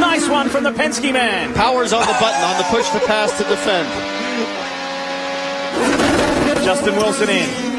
Nice one from the Penske man. Power's on the button, on the push to pass to defend. Justin Wilson in.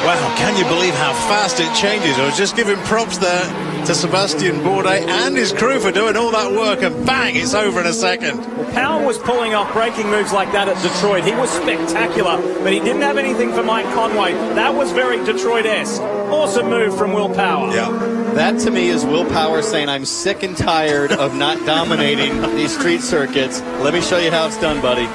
Wow, can you believe how fast it changes? I was just giving props there to Sebastian Bourdais and his crew for doing all that work, and bang, it's over in a second. Well, Power was pulling off braking moves like that at Detroit. He was spectacular, but he didn't have anything for Mike Conway. That was very Detroit-esque. Awesome move from Will Power. Yeah. That to me is Will Power saying, I'm sick and tired of not dominating these street circuits. Let me show you how it's done, buddy.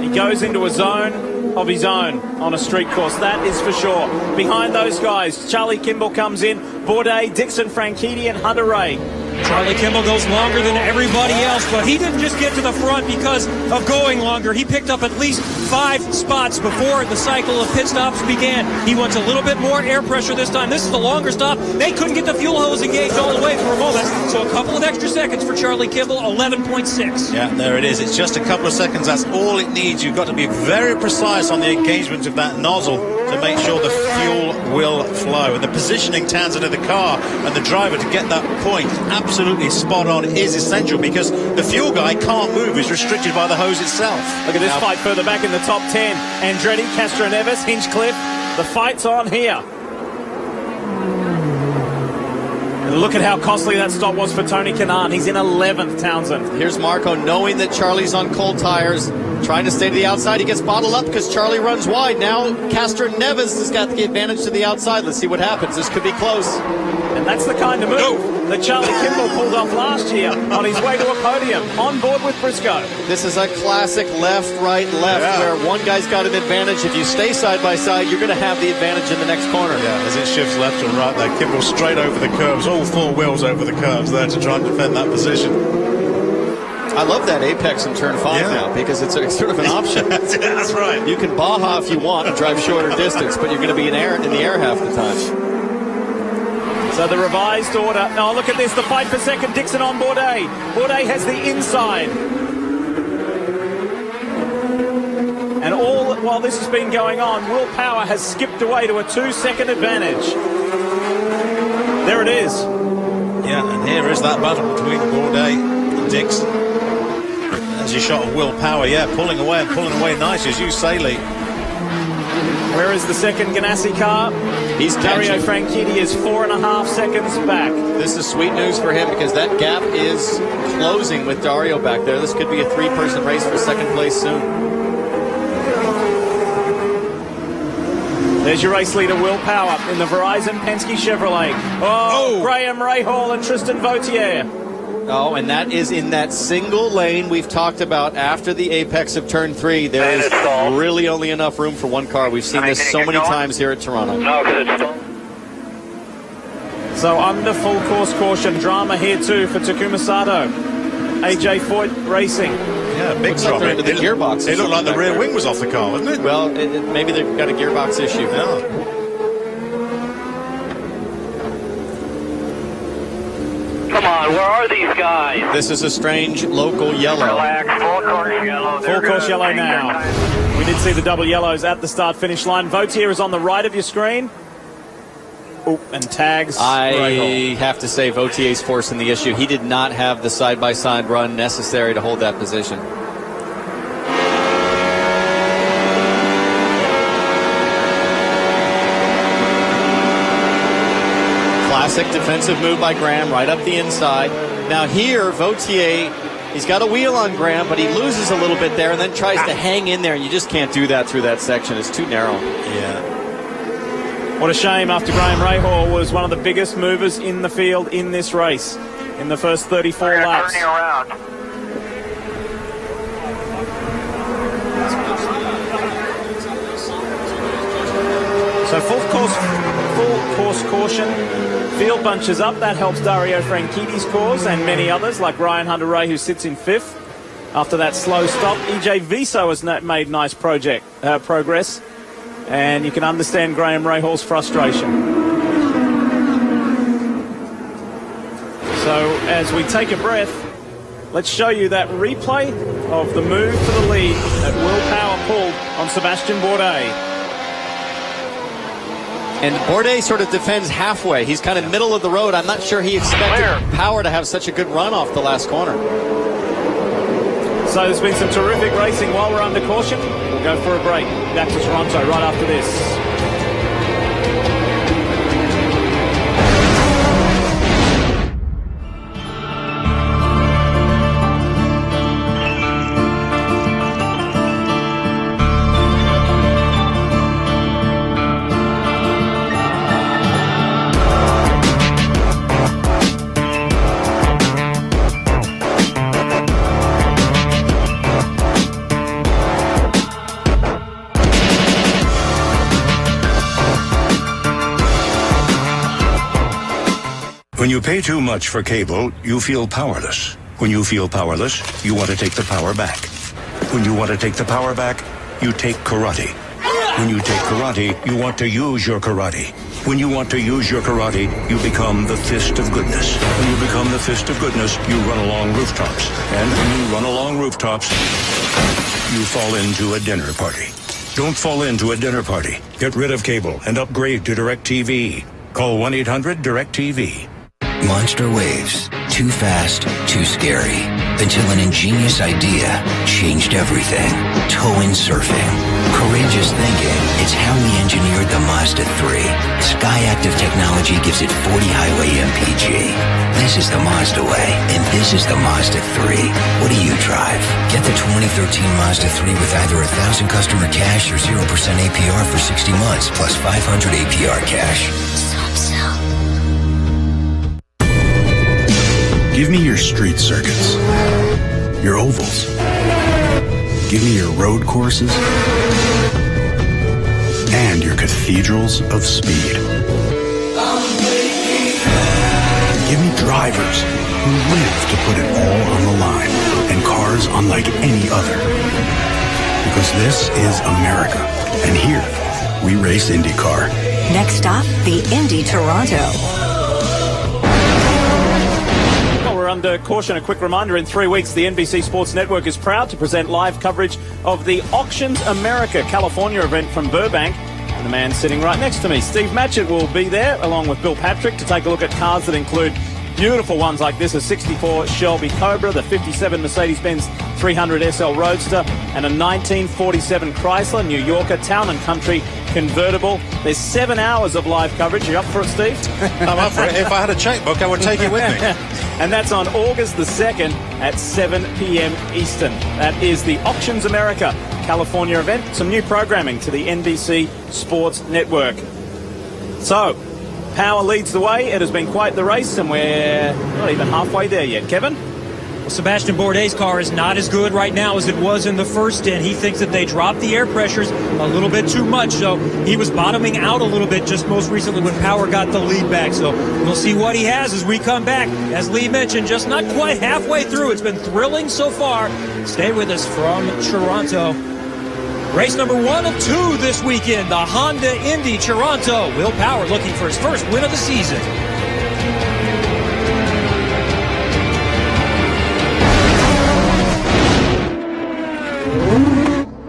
He goes into a zone of his own on a street course, that is for sure. Behind those guys, Charlie Kimball comes in, Bourdais, Dixon Franchitti, and Hunter Ray. Charlie Kimball goes longer than everybody else, but he didn't just get to the front because of going longer. He picked up at least 5 spots before the cycle of pit stops began. He wants a little bit more air pressure this time. This is the longer stop. They couldn't get the fuel hose engaged all the way for a moment, so a couple of extra seconds for Charlie Kimball, 11.6. Yeah, there it is. It's just a couple of seconds. That's all it needs. You've got to be very precise on the engagement of that nozzle to make sure the fuel will flow. And the positioning, Townsend, of the car and the driver to get that point absolutely spot on is essential, because the fuel guy can't move. He's restricted by the hose itself. Look at this fight further back in the top 10. Andretti, Castro Neves, Hinchcliffe. The fight's on here. And look at how costly that stop was for Tony Kanaan. He's in 11th, Townsend. Here's Marco knowing that Charlie's on cold tires, trying to stay to the outside. He gets bottled up because Charlie runs wide. Now Castro Neves has got the advantage to the outside. Let's see what happens. This could be close. And that's the kind of move that Charlie Kimball pulled off last year on his way to a podium, on board with Briscoe. This is a classic left, right, left, where one guy's got an advantage. If you stay side by side, you're going to have the advantage in the next corner. Yeah, as it shifts left and right there, Kimball straight over the curves, all 4 wheels over the curves there to try and defend that position. I love that apex in turn 5 now because it's sort of an option. That's right. You can Baja if you want and drive shorter distance, but you're going to be in the air half the time. So the revised order. Now look at this, the fight per second. Dixon on Bourdais. Bourdais has the inside. And all while this has been going on, Will Power has skipped away to a 2-second advantage. There it is. Yeah, and here is that battle between Bourdais and Dixon. As you shot of Will Power, pulling away nice, as you say, Lee. Where is the second Ganassi car? Dario Franchitti is 4.5 seconds back. This is sweet news for him because that gap is closing with Dario back there. This could be a 3-person race for second place soon. There's your race leader, Will Power, in the Verizon Penske Chevrolet. Oh, Graham Rahal and Tristan Vautier. Oh, and that is in that single lane we've talked about after the apex of turn 3. There is really only enough room for one car. We've seen this so many times here at Toronto. No, because it's stalled. So under full course caution, drama here too for Takuma Sato. AJ Foyt Racing. Yeah, big drop into the gearbox. It looked like the rear wing was off the car, wasn't it? Well, maybe they've got a gearbox issue. Yeah. Come on, where are these guys? This is a strange local yellow. Relax, full course yellow. Full course yellow now. We did see the double yellows at the start-finish line. Vautier is on the right of your screen. Oh, and tags. I have to say Vautier's forcing the issue. He did not have the side-by-side run necessary to hold that position. Classic defensive move by Graham, right up the inside. Now here, Vautier, he's got a wheel on Graham, but he loses a little bit there and then tries to hang in there, and you just can't do that through that section. It's too narrow. Yeah. What a shame after Graham Rahal was one of the biggest movers in the field in this race in the first 34 laps. Turning around. So full course caution. Field bunches up. That helps Dario Franchitti's cause and many others like Ryan Hunter-Reay, who sits in 5th after that slow stop. EJ Viso has made nice progress. And you can understand Graham Rahal's frustration. So as we take a breath, let's show you that replay of the move for the lead that Will Power pulled on Sebastian Bourdais. And Bourdais sort of defends halfway. He's kind of middle of the road. I'm not sure he expected Power to have such a good run off the last corner. So there's been some terrific racing while we're under caution. We'll go for a break. Back to Toronto right after this. When you pay too much for cable, you feel powerless. When you feel powerless, you want to take the power back. When you want to take the power back, you take karate. When you take karate, you want to use your karate. When you want to use your karate, you become the fist of goodness. When you become the fist of goodness, you run along rooftops. And when you run along rooftops, you fall into a dinner party. Don't fall into a dinner party. Get rid of cable and upgrade to DirecTV. Call 1-800-DirecTV. Monster waves. Too fast, too scary. Until an ingenious idea changed everything. Tow-in surfing. Courageous thinking. It's how we engineered the Mazda 3. Skyactiv technology gives it 40 highway MPG. This is the Mazda way, and this is the Mazda 3. What do you drive? Get the 2013 Mazda 3 with either 1,000 customer cash or 0% APR for 60 months, plus 500 APR cash. Give me your street circuits, your ovals. Give me your road courses and your cathedrals of speed. Give me drivers who live to put it all on the line and cars unlike any other. Because this is America. And here, we race IndyCar. Next stop, the Indy Toronto. Well, we're under caution. A quick reminder, in 3 weeks, the NBC Sports Network is proud to present live coverage of the Auctions America California event from Burbank. And the man sitting right next to me, Steve Matchett, will be there, along with Bill Patrick, to take a look at cars that include beautiful ones like this, a 64 Shelby Cobra, the 57 Mercedes-Benz 300 SL Roadster, and a 1947 Chrysler New Yorker Town & Country convertible. There's 7 hours of live coverage. You up for it, Steve? I'm up for it. If I had a checkbook, I would take it with me. And that's on August the 2nd at 7 p.m. Eastern. That is the Auctions America California event. Some new programming to the NBC Sports Network. So, Power leads the way. It has been quite the race, and we're not even halfway there yet. Kevin? Well, Sebastian Bourdais' car is not as good right now as it was in the first stint. He thinks that they dropped the air pressures a little bit too much, so he was bottoming out a little bit just most recently when Power got the lead back. So we'll see what he has as we come back. As Lee mentioned, just not quite halfway through. It's been thrilling so far. Stay with us from Toronto. Race number 1 of 2 this weekend, the Honda Indy Toronto. Will Power looking for his first win of the season.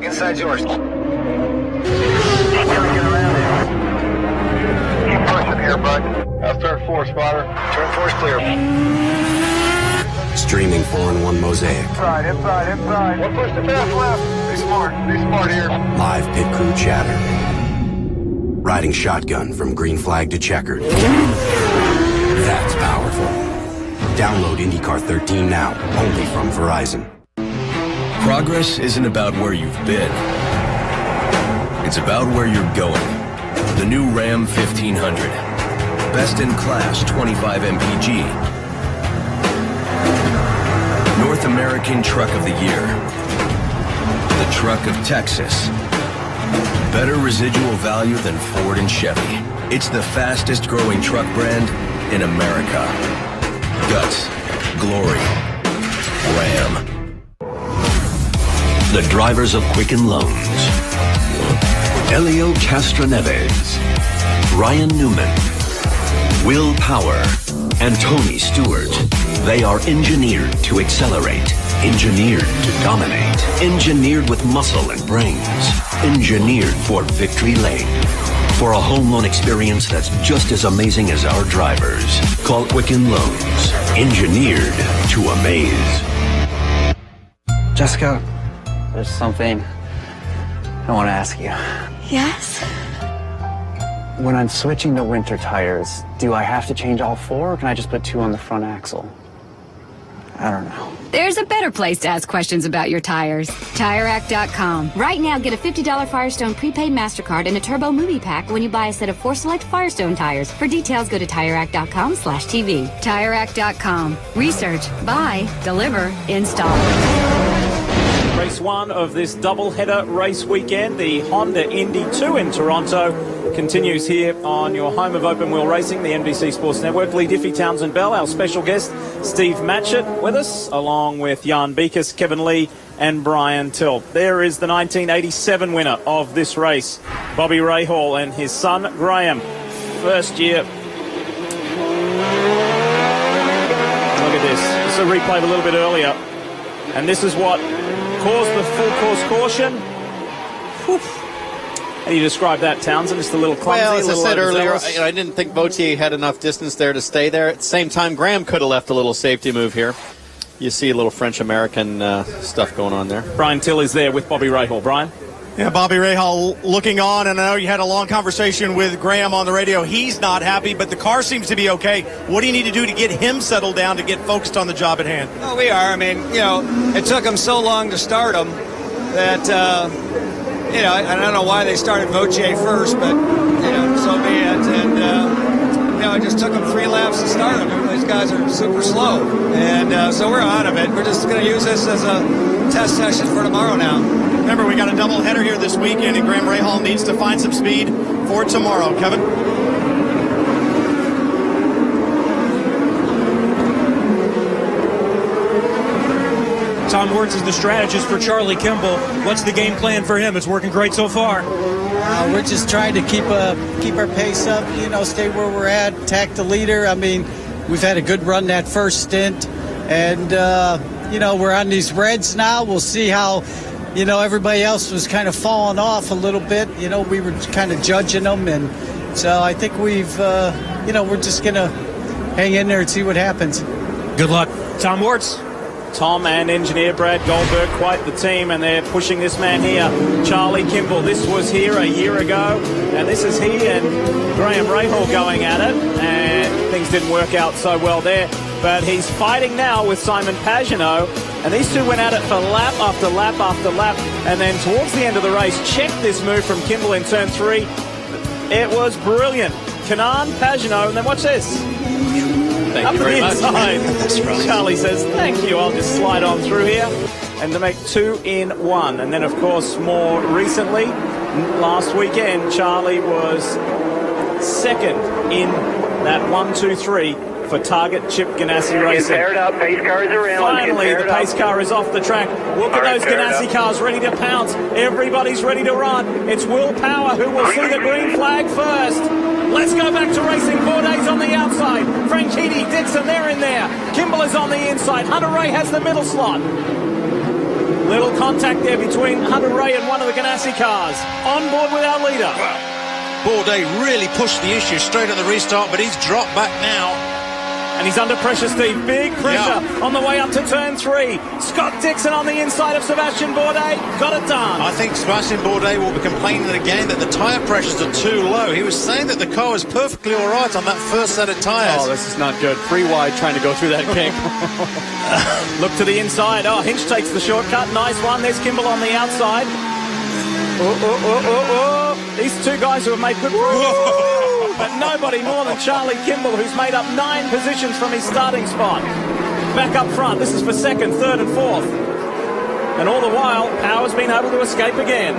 Inside yours. Keep pushing here, bud. Turn 4, spotter. Turn 4 is clear. Streaming 4-in-1 Mosaic. Inside. One push to pass left. Be smart here. Live pit crew chatter. Riding shotgun from green flag to checkered. That's powerful. Download IndyCar 13 now, only from Verizon. Progress isn't about where you've been. It's about where you're going. The new Ram 1500. Best in class 25 mpg. North American Truck of the Year. The Truck of Texas. Better residual value than Ford and Chevy. It's the fastest growing truck brand in America. Guts, glory, Ram. The drivers of Quicken Loans. Elio Castroneves, Ryan Newman, Will Power, and Tony Stewart. They are engineered to accelerate, engineered to dominate, engineered with muscle and brains, engineered for victory lane. For a home loan experience that's just as amazing as our drivers, call Quicken Loans, engineered to amaze. Jessica, there's something I want to ask you. Yes? When I'm switching to winter tires, do I have to change all 4, or can I just put 2 on the front axle? I don't know. There's a better place to ask questions about your tires. TireRack.com. Right now, get a $50 Firestone prepaid MasterCard and a Turbo Movie Pack when you buy a set of 4 select Firestone tires. For details, go to TireRack.com/TV. TireRack.com. Research, buy, deliver, install. Race 1 of this double-header race weekend, the Honda Indy 2 in Toronto, continues here on your home of open wheel racing, the NBC Sports Network. Lee Diffie, Townsend Bell, our special guest, Steve Matchett, with us, along with Jan Beekes, Kevin Lee, and Brian Till. There is the 1987 winner of this race, Bobby Rahal, and his son, Graham. First year. Look at this. This is a replay of a little bit earlier. And this is what caused the full course caution. Whew. How do you describe that, Townsend? Just a little clumsy. Well, as I said earlier, overzealous? I didn't think Vautier had enough distance there to stay there. At the same time, Graham could have left a little safety move here. You see a little French-American stuff going on there. Brian Till is there with Bobby Rahal. Brian? Yeah, Bobby Rahal looking on, and I know you had a long conversation with Graham on the radio. He's not happy, but the car seems to be okay. What do you need to do to get him settled down, to get focused on the job at hand? Oh, we are. I mean, it took him so long to start him that, I don't know why they started Vautier first, but, so be it. And, it just took them 3 laps to start him. These guys are super slow. And so we're out of it. We're just going to use this as a test session for tomorrow now. Remember, we got a double header here this weekend, and Graham Rahal needs to find some speed for tomorrow. Kevin? Tom Wirtz is the strategist for Charlie Kimball. What's the game plan for him? It's working great so far. We're just trying to keep our pace up, stay where we're at, attack the leader. I mean, we've had a good run that first stint, and, we're on these reds now. We'll see how, everybody else was kind of falling off a little bit. We were kind of judging them, and so I think we're just going to hang in there and see what happens. Good luck. Tom Wirtz. Tom and engineer Brad Goldberg, quite the team, and they're pushing this man here, Charlie Kimball. This was here a year ago, and this is he and Graham Rahal going at it, and things didn't work out so well there. But he's fighting now with Simon Pagenaud, and these two went at it for lap after lap after lap, and then towards the end of the race, check this move from Kimball in turn 3. It was brilliant. Canaan, Pagenaud, and then watch this. Thank Up you very much. That's right. Charlie says, thank you, I'll just slide on through here. And to make 2 in 1. And then, of course, more recently, last weekend, Charlie was second in that 1-2-3 for Target Chip Ganassi Racing. Paired up, pace cars are in. Finally, the pace car is off the track. Look at those Ganassi cars ready to pounce. Everybody's ready to run. It's Will Power who will see the green flag first. Let's go back to racing. Bourdais on the outside. Franchitti, Dixon, they're in there. Kimball is on the inside. Hunter Ray has the middle slot. Little contact there between Hunter Ray and one of the Ganassi cars. On board with our leader. Bourdais really pushed the issue straight at the restart, but he's dropped back now. And he's under pressure, Steve. Big pressure on the way up to turn 3. Scott Dixon on the inside of Sebastian Bourdais. Got it done. I think Sebastian Bourdais will be complaining again that the tyre pressures are too low. He was saying that the car was perfectly all right on that first set of tyres. Oh, this is not good. Free wide trying to go through that kink. Look to the inside. Oh, Hinch takes the shortcut. Nice one. There's Kimball on the outside. These two guys who have made good progress. But nobody more than Charlie Kimball, who's made up 9 positions from his starting spot. Back up front, this is for 2nd, 3rd and 4th. And all the while, Power's been able to escape again.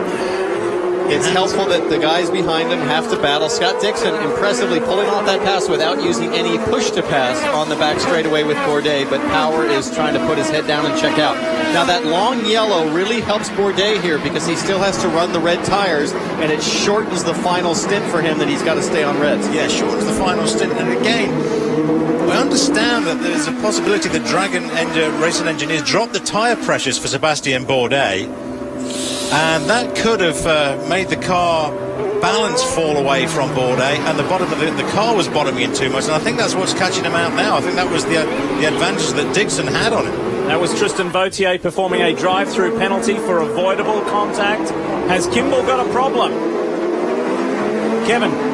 It's helpful that the guys behind him have to battle. Scott Dixon impressively pulling off that pass without using any push to pass on the back straightaway with Bourdais, but Power is trying to put his head down and check out. Now that long yellow really helps Bourdais here because he still has to run the red tires, and it shortens the final stint for him that he's got to stay on reds. Yeah, shortens the final stint. And again, I understand that there's a possibility that Dragon racing engineers drop the tyre pressures for Sebastian Bourdais, and that could have made the car balance fall away from Bourdais, and the bottom of the car was bottoming in too much, and I think that's what's catching him out now. I think that was the advantage that Dixon had on him. That was Tristan Vautier performing a drive-through penalty for avoidable contact. Has Kimball got a problem? Kevin.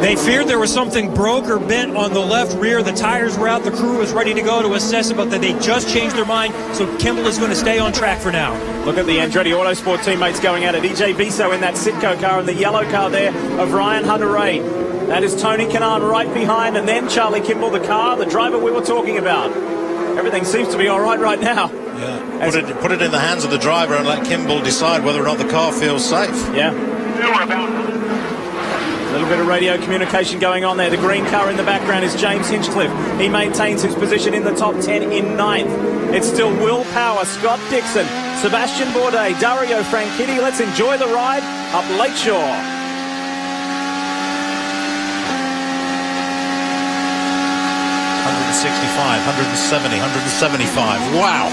They feared there was something broke or bent on the left rear. The tires were out. The crew was ready to go to assess it, but they just changed their mind, so Kimball is going to stay on track for now. Look at the Andretti Autosport teammates going at it. EJ Viso in that Sitco car and the yellow car there of Ryan Hunter-Ray. That is Tony Kanaan right behind, and then Charlie Kimball, the car, the driver we were talking about. Everything seems to be all right now. Yeah. Put it in the hands of the driver and let Kimball decide whether or not the car feels safe. Yeah. A little bit of radio communication going on there. The green car in the background is James Hinchcliffe. He maintains his position in the top 10 in 9th. It's still Will Power, Scott Dixon, Sebastian Bourdais, Dario Franchitti. Let's enjoy the ride up Lakeshore. 165, 170, 175. Wow.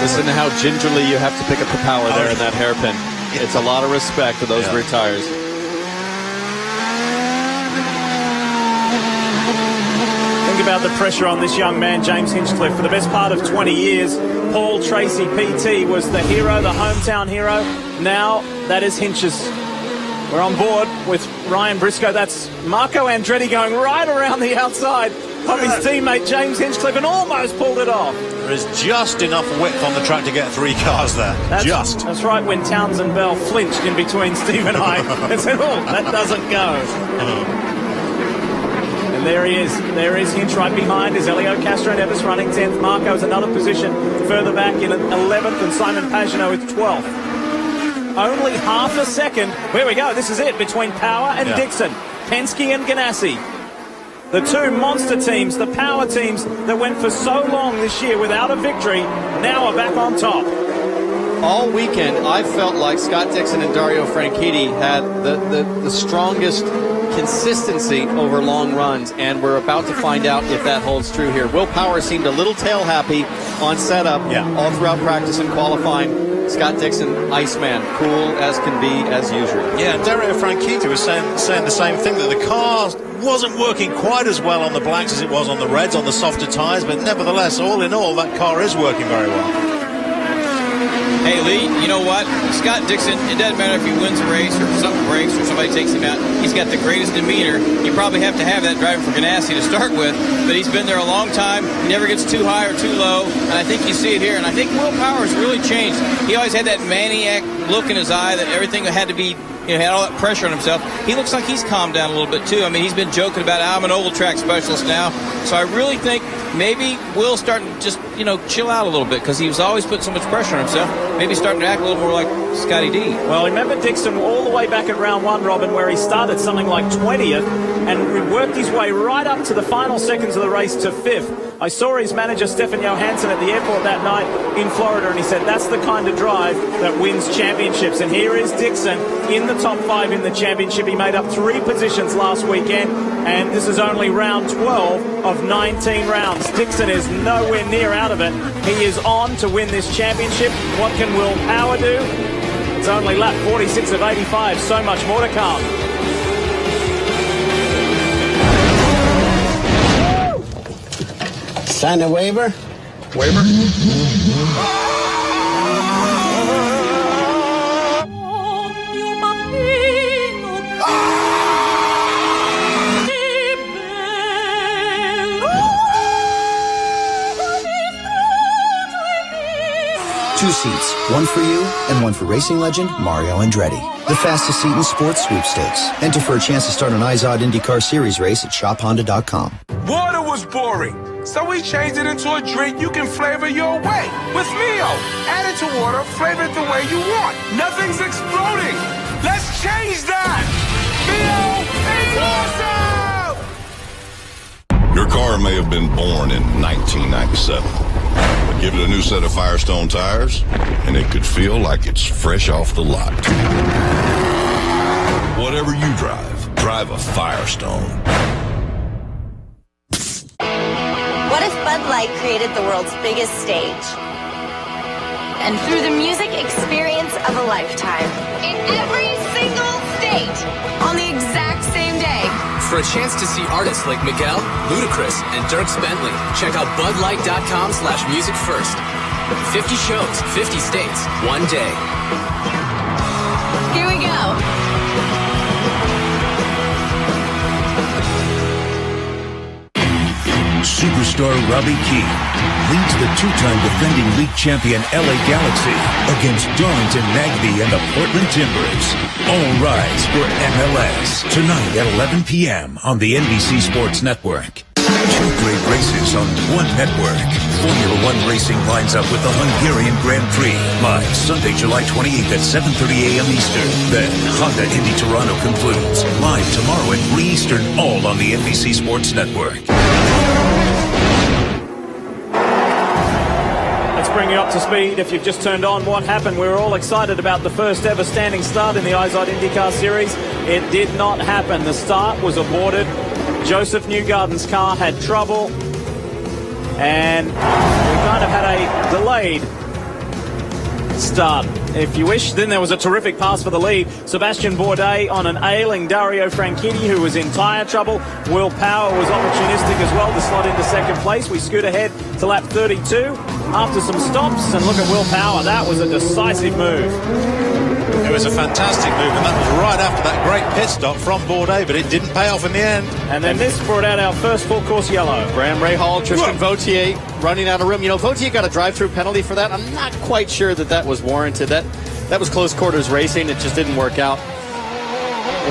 Listen to how gingerly you have to pick up the power there in that hairpin. It's a lot of respect to those rear tires. Think about the pressure on this young man, James Hinchcliffe. For the best part of 20 years, Paul Tracy, PT, was the hero, the hometown hero. Now, that is Hinch's. We're on board with Ryan Briscoe. That's Marco Andretti going right around the outside of his teammate, James Hinchcliffe, and almost pulled it off. There is just enough width on the track to get 3 cars there. That's right, when Townsend Bell flinched in between Steve and I and said, oh, that doesn't go. And there he is. There is Hinch right behind. Is Elio Castro Neves running 10th. Marco's another position further back in 11th, and Simon Pagenaud is 12th. Only half a second. Here we go. This is it between Power and Dixon. Penske and Ganassi. The two monster teams, the power teams that went for so long this year without a victory, now are back on top. All weekend, I felt like Scott Dixon and Dario Franchitti had the strongest consistency over long runs, and we're about to find out if that holds true here. Will Power seemed a little tail happy on setup all throughout practice and qualifying. Scott Dixon, Iceman, cool as can be as usual. Yeah, Dario Franchitti was saying the same thing, that the car wasn't working quite as well on the blacks as it was on the reds, on the softer tyres, but nevertheless, all in all, that car is working very well. Hey, Lee, you know what? Scott Dixon, it doesn't matter if he wins a race or something breaks or somebody takes him out. He's got the greatest demeanor. You probably have to have that driving for Ganassi to start with, but he's been there a long time. He never gets too high or too low, and I think you see it here. And I think Will Power has really changed. He always had that maniac look in his eye that everything had to be, you know, had all that pressure on himself. He looks like he's calmed down a little bit, too. I mean, he's been joking about, I'm an oval track specialist now. So I really think maybe Will's starting to just, you know, chill out a little bit, because he was always putting so much pressure on himself. Maybe starting to act a little more like Scotty D. Well, remember Dixon all the way back at round one, Robin, where he started something like 20th and worked his way right up to the final seconds of the race to 5th. I saw his manager, Stefan Johansson, at the airport that night in Florida, and he said that's the kind of drive that wins championships. And here is Dixon in the top 5 in the championship. He made up 3 positions last weekend, and this is only round 12 of 19 rounds. Dixon is nowhere near out of it. He is on to win this championship. What can Will Power do? It's only lap 46 of 85. So much more to come. Sign a waiver? Waiver? Two seats, one for you and one for racing legend Mario Andretti. The fastest seat in sports sweepstakes. Enter for a chance to start an IZOD IndyCar Series race at shophonda.com. Water was boring, so we changed it into a drink you can flavor your way. With Mio, add it to water, flavor it the way you want. Nothing's exploding. Let's change that. Mio is awesome! Your car may have been born in 1997. But give it a new set of Firestone tires, and it could feel like it's fresh off the lot. Whatever you drive a Firestone. What if Bud Light created the world's biggest stage? And through the music experience of a lifetime. In every single state. On the exact same day. For a chance to see artists like Miguel, Ludacris, and Dierks Bentley, check out budlight.com/music first. 50 shows, 50 states, one day. Here we go. Superstar Robbie Keane leads the two-time defending league champion LA Galaxy against Darlington Nagby and the Portland Timbers. All rise for MLS tonight at 11 p.m. on the NBC Sports Network. 2 great races on one network. Formula One racing lines up with the Hungarian Grand Prix live Sunday, July 28th at 7:30 a.m. Eastern. Then Honda Indy Toronto concludes live tomorrow at 3 Eastern, all on the NBC Sports Network. Bring you up to speed if you've just turned on what happened. We were all excited about the first ever standing start in the IZOD IndyCar Series. It did not happen. The start was aborted. Joseph Newgarden's car had trouble, and we kind of had a delayed start, if you wish. Then there was a terrific pass for the lead. Sebastian Bourdais on an ailing Dario Franchitti, who was in tyre trouble. Will Power was opportunistic as well to slot into second place. We scoot ahead to lap 32 after some stops, and look at Will Power. That was a decisive move. It was a fantastic move, and that was right after that great pit stop from Bourdais, but it didn't pay off in the end. And then this brought out our first full course yellow. Graham Rahal, Tristan Vautier running out of room. You know, Vautier got a drive-through penalty for that. I'm not quite sure that was warranted. That was close quarters racing. It just didn't work out.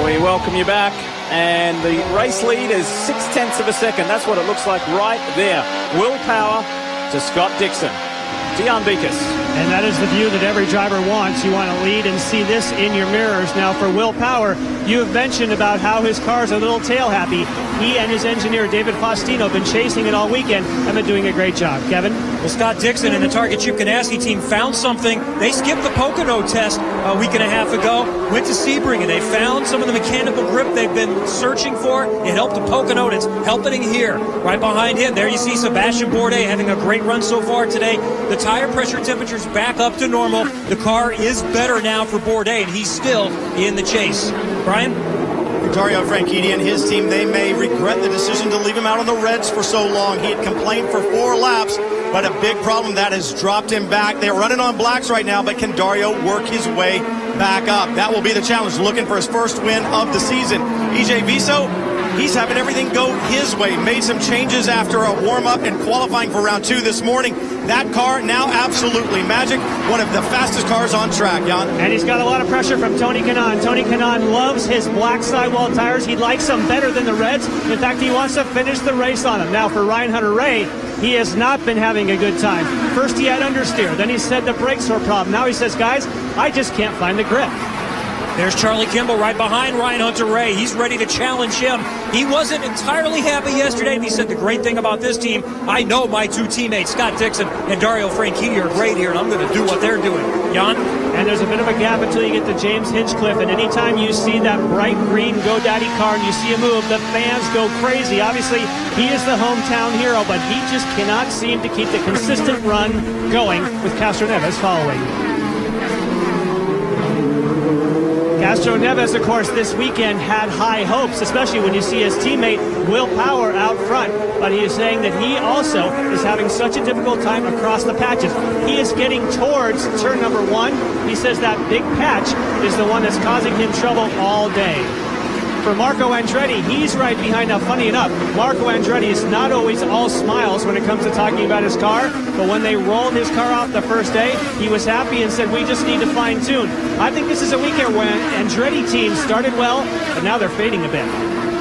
We welcome you back. And the race lead is 0.6 of a second. That's what it looks like right there. Will Power to Scott Dixon. Dion Beekes. And that is the view that every driver wants. You want to lead and see this in your mirrors. Now for Will Power, you have mentioned about how his car's a little tail happy. He and his engineer, David Faustino, have been chasing it all weekend and been doing a great job. Kevin? Well, Scott Dixon and the Target Chip Ganassi team found something. They skipped the Pocono test a week and a half ago, went to Sebring, and they found some of the mechanical grip they've been searching for. It helped the Pocono, and it's helping here. Right behind him, there you see Sebastian Bourdais having a great run so far today. The tire pressure temperature's back up to normal. The car is better now for Bourdais, and he's still in the chase. Brian? Dario Franchitti and his team, they may regret the decision to leave him out on the reds for so long. He had complained for 4 laps, but a big problem that has dropped him back. They're running on blacks right now, but can Dario work his way back up? That will be the challenge, looking for his first win of the season. EJ Viso, he's having everything go his way. Made some changes after a warm-up and qualifying for round 2 this morning. That car now absolutely magic. One of the fastest cars on track, Jan. And he's got a lot of pressure from Tony Kanaan. Tony Kanaan loves his black sidewall tires. He likes them better than the reds. In fact, he wants to finish the race on them. Now for Ryan Hunter-Reay, he has not been having a good time. First he had understeer. Then he said the brakes were a problem. Now he says, guys, I just can't find the grip. There's Charlie Kimball right behind Ryan Hunter-Reay. He's ready to challenge him. He wasn't entirely happy yesterday, and he said the great thing about this team, I know my 2 teammates, Scott Dixon and Dario Franchitti, are great here, and I'm going to do what they're doing. Jan? And there's a bit of a gap until you get to James Hinchcliffe, and anytime you see that bright green GoDaddy car and you see a move, the fans go crazy. Obviously, he is the hometown hero, but he just cannot seem to keep the consistent run going with Castro Neves following. Castro Neves, of course, this weekend had high hopes, especially when you see his teammate Will Power out front. But he is saying that he also is having such a difficult time across the patches. He is getting towards turn number 1. He says that big patch is the one that's causing him trouble all day. For Marco Andretti, he's right behind. Now, funny enough, Marco Andretti is not always all smiles when it comes to talking about his car, but when they rolled his car off the first day, he was happy and said, we just need to fine-tune. I think this is a weekend when Andretti team started well, but now they're fading a bit.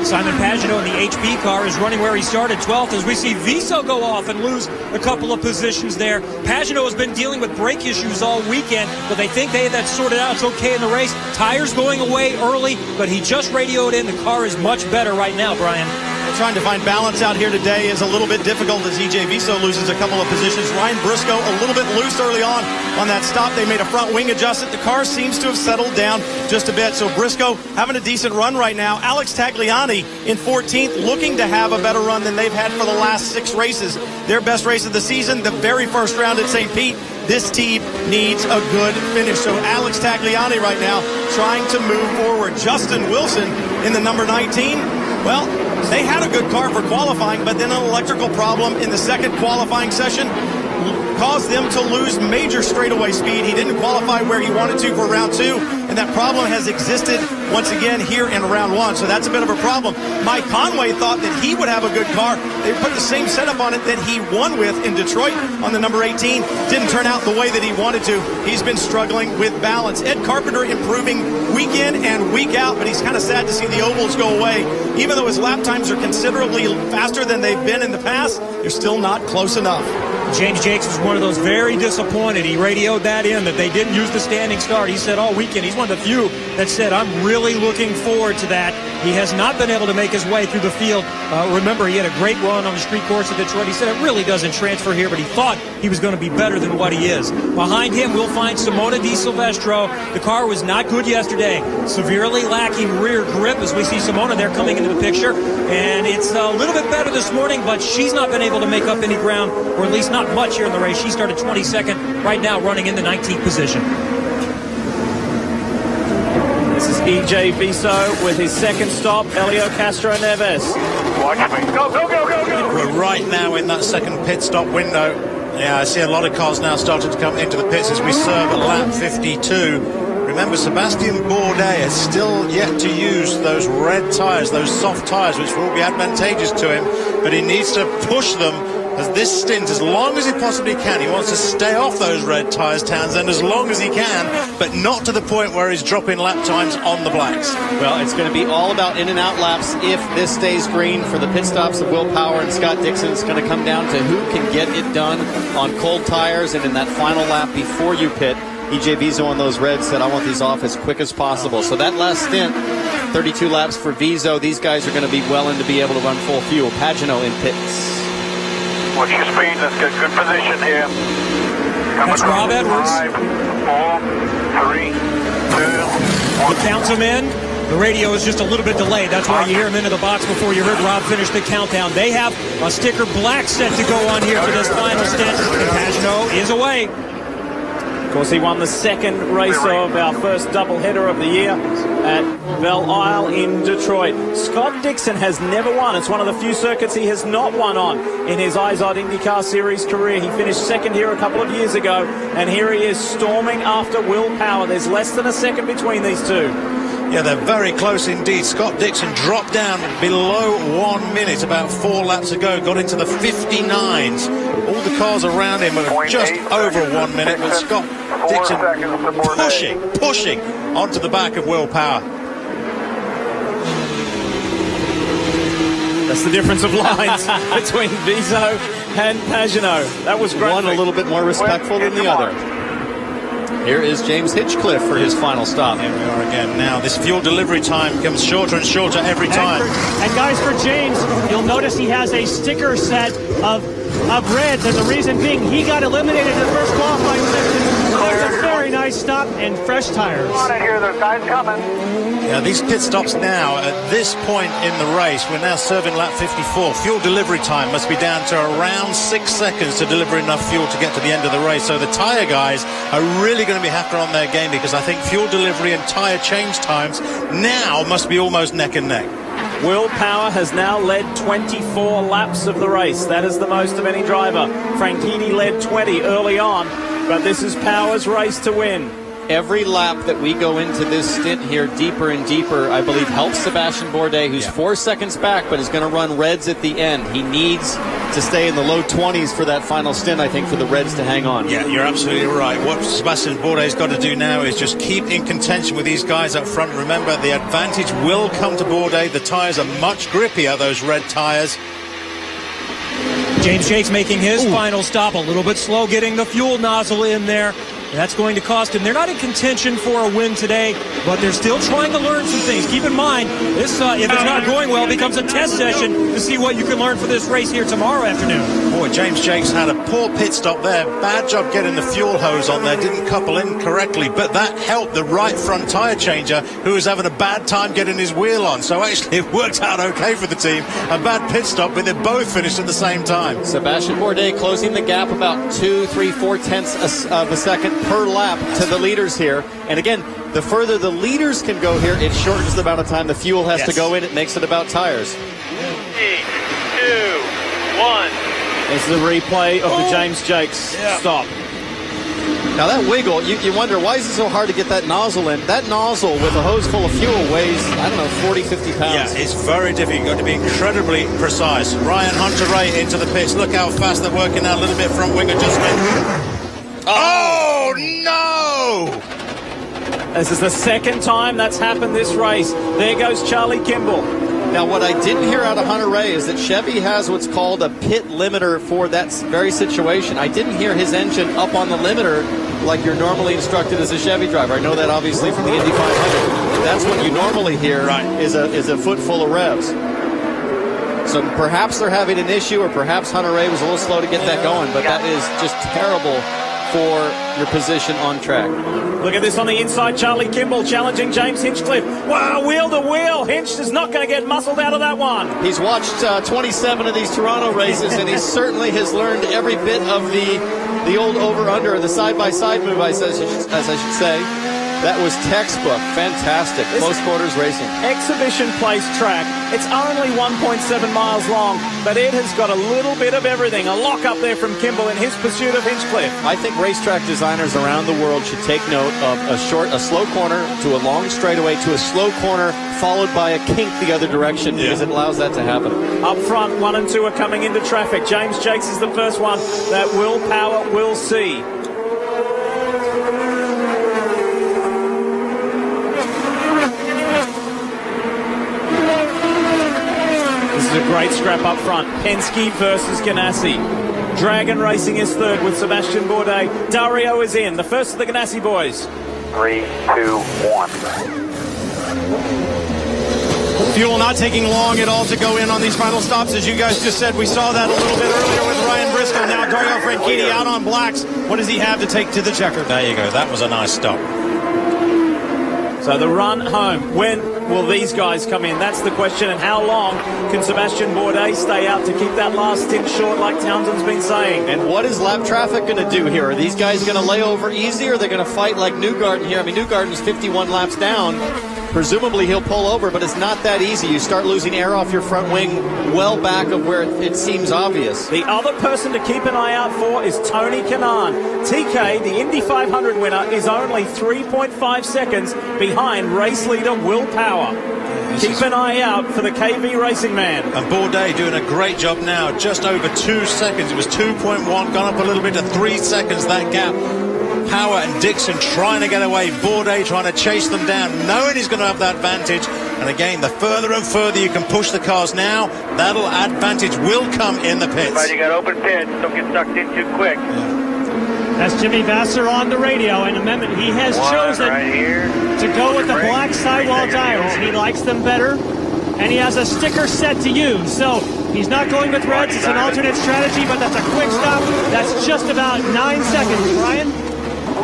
Simon Pagenaud in the HP car is running where he started, 12th, as we see Viso go off and lose a couple of positions there. Pagenaud has been dealing with brake issues all weekend, but they think they have that sorted out. It's okay in the race. Tires going away early, but he just radioed in. The car is much better right now, Brian. Trying to find balance out here today is a little bit difficult as EJ Viso loses a couple of positions. Ryan Briscoe a little bit loose early on that stop. They made a front wing adjustment. The car seems to have settled down just a bit. So Briscoe having a decent run right now. Alex Tagliani in 14th, looking to have a better run than they've had for the last 6 races. Their best race of the season, the very first round at St. Pete. This team needs a good finish. So Alex Tagliani right now trying to move forward. Justin Wilson in the number 19. Well, they had a good car for qualifying, but then an electrical problem in the second qualifying session caused them to lose major straightaway speed. He didn't qualify where he wanted to for round 2, and that problem has existed once again here in round 1. So that's a bit of a problem. Mike Conway thought that he would have a good car. They put the same setup on it that he won with in Detroit on the number 18. Didn't turn out the way that he wanted to. He's been struggling with balance. Ed Carpenter improving week in and week out, but he's kind of sad to see the ovals go away. Even though his lap times are considerably faster than they've been in the past, they're still not close enough. James Jakes was one of those very disappointed. He radioed that in, that they didn't use the standing start. He said all weekend, he's one of the few that said, I'm really looking forward to that. He has not been able to make his way through the field. Remember, he had a great run on the street course at Detroit. He said it really doesn't transfer here, but he thought he was going to be better than what he is. Behind him, we'll find Simona Di Silvestro. The car was not good yesterday. Severely lacking rear grip as we see Simona there coming into the picture. And it's a little bit better this morning, but she's not been able to make up any ground, or at least not much here in the race. She started 22nd, right now running in the 19th position. This is EJ Viso with his second stop, Helio Castro Neves. Watch me. Go, go, go, go, go. We're right now in that second pit stop window. Yeah, I see a lot of cars now starting to come into the pits as we serve at lap 52. Remember, Sebastian Bourdais has still yet to use those red tyres, those soft tyres, which will be advantageous to him, but he needs to push them as this stint as long as he possibly can. He wants to stay off those red tyres, Townsend, as long as he can, but not to the point where he's dropping lap times on the blacks. Well, it's going to be all about in and out laps if this stays green for the pit stops of Will Power and Scott Dixon. It's going to come down to who can get it done on cold tires and in that final lap before you pit. EJ Vizo on those reds said, I want these off as quick as possible. So that last stint, 32 laps for Vizo. These guys are going to be well in to be able to run full fuel. Pagano in pits. Watch your speed. Let's get good position here. That's Rob Edwards. 5, 4, 3, 2, 1. He counts them in. The radio is just a little bit delayed. That's why you hear him into the box before you heard Rob finish the countdown. They have a sticker black set to go on here for this final stint. And Pagano is away. Of course, he won the second race of our first doubleheader of the year at Belle Isle in Detroit. Scott Dixon has never won. It's one of the few circuits he has not won on in his IZOD IndyCar Series career. He finished second here a couple of years ago, and here he is storming after Will Power. There's less than a second between these two. Yeah, they're very close indeed. Scott Dixon dropped down below 1 minute about 4 laps ago, got into the 59s. All the cars around him are just over 1 minute, but Scott Dixon pushing onto the back of Will Power. That's the difference of lines between Vizo and Pagano. That was great. One a little bit more respectful than the other. Here is James Hinchcliffe for his final stop. Here we are again now. This fuel delivery time becomes shorter and shorter every time. And guys, for James, you'll notice he has a sticker set of reds, and the reason being he got eliminated in the first qualifying section. There's a very nice stop and fresh tires. Come on in here, there's guys coming. Yeah, these pit stops now, at this point in the race, we're now serving lap 54. Fuel delivery time must be down to around 6 seconds to deliver enough fuel to get to the end of the race. So the tyre guys are really going to be after on their game, because I think fuel delivery and tyre change times now must be almost neck and neck. Will Power has now led 24 laps of the race. That is the most of any driver. Franchitti led 20 early on, but this is Power's race to win. Every lap that we go into this stint here deeper and deeper, I believe, helps Sebastian Bourdais, who's 4 seconds back, but is going to run reds at the end. He needs to stay in the low 20s for that final stint, I think, for the reds to hang on. Yeah, you're absolutely right. What Sebastian Bourdais got to do now is just keep in contention with these guys up front. Remember, the advantage will come to Bourdais. The tyres are much grippier, those red tyres. James Jakes making his final stop, a little bit slow getting the fuel nozzle in there. That's going to cost him. They're not in contention for a win today, but they're still trying to learn some things. Keep in mind, this if it's not going well, it becomes a test session to see what you can learn for this race here tomorrow afternoon. Boy, James Jakes had a poor pit stop there. Bad job getting the fuel hose on there. Didn't couple in correctly, but that helped the right front tyre changer, who was having a bad time getting his wheel on. So actually it worked out okay for the team. A bad pit stop, but they both finished at the same time. Sebastian Bourdais closing the gap about 2, 3, 4 tenths of a second per lap to the leaders here. And again, the further the leaders can go here, it shortens the amount of time the fuel has to go in. It makes it about tires. 3, 2, 1. There's the replay of the James Jakes stop. Now that wiggle, you wonder, why is it so hard to get that nozzle in? That nozzle with a hose full of fuel weighs, I don't know, 40, 50 pounds. Yeah, it's very difficult. You've got to be incredibly precise. Ryan Hunter-Reay into the pits. Look how fast they're working now. A little bit front wing adjustment. Oh, no! This is the second time that's happened this race. There goes Charlie Kimball. Now, what I didn't hear out of Hunter-Reay is that Chevy has what's called a pit limiter for that very situation. I didn't hear his engine up on the limiter like you're normally instructed as a Chevy driver. I know that obviously from the Indy 500. That's what you normally hear is a foot full of revs. So perhaps they're having an issue, or perhaps Hunter-Reay was a little slow to get that going, but that is just terrible for your position on track. Look at this on the inside. Charlie Kimball challenging James Hinchcliffe. Wow, wheel to wheel. Hinch is not going to get muscled out of that one. He's watched 27 of these Toronto races, and he certainly has learned every bit of the old over-under, the side-by-side move, as I should say. That was textbook. Fantastic. Close quarters racing. Exhibition place track. It's only 1.7 miles long, but it has got a little bit of everything. A lock up there from Kimball in his pursuit of Hinchcliffe. I think racetrack designers around the world should take note of a slow corner to a long straightaway to a slow corner followed by a kink the other direction, because it allows that to happen. Up front, 1 and 2 are coming into traffic. James Jakes is the first one that Will Power will see. This is a great scrap up front. Penske versus Ganassi. Dragon Racing is third with Sebastian Bourdais. Dario is in, the first of the Ganassi boys. 3, 2, 1. Fuel not taking long at all to go in on these final stops. As you guys just said, we saw that a little bit earlier with Ryan Briscoe. Now Dario Franchitti out on blacks. What does he have to take to the checker? There you go. That was a nice stop. So the run home. When will these guys come in? That's the question. And how long can Sebastian Bourdais stay out to keep that last stint short, like Townsend's been saying? And what is lap traffic going to do here? Are these guys going to lay over easy, or are they going to fight like Newgarden here? I mean, Newgarden's 51 laps down. Presumably he'll pull over, but it's not that easy. You start losing air off your front wing well back of where it seems obvious. The other person to keep an eye out for is Tony Kanaan. TK, the Indy 500 winner, is only 3.5 seconds behind race leader Will Power. Keep an eye out for the KV Racing man. And Bourdais doing a great job now, just over 2 seconds. It was 2.1, gone up a little bit to 3 seconds, that gap. Power and Dixon trying to get away. Bourdais trying to chase them down, knowing he's going to have that advantage. And again, the further and further you can push the cars now, that'll advantage will come in the pits. Right, you got open pits. Don't get sucked in too quick. That's Jimmy Vasser on the radio. An amendment he has chosen to go with the black sidewall tires. He likes them better, and he has a sticker set to use. So he's not going with reds. It's an alternate strategy, but that's a quick stop. That's just about 9 seconds. Ryan?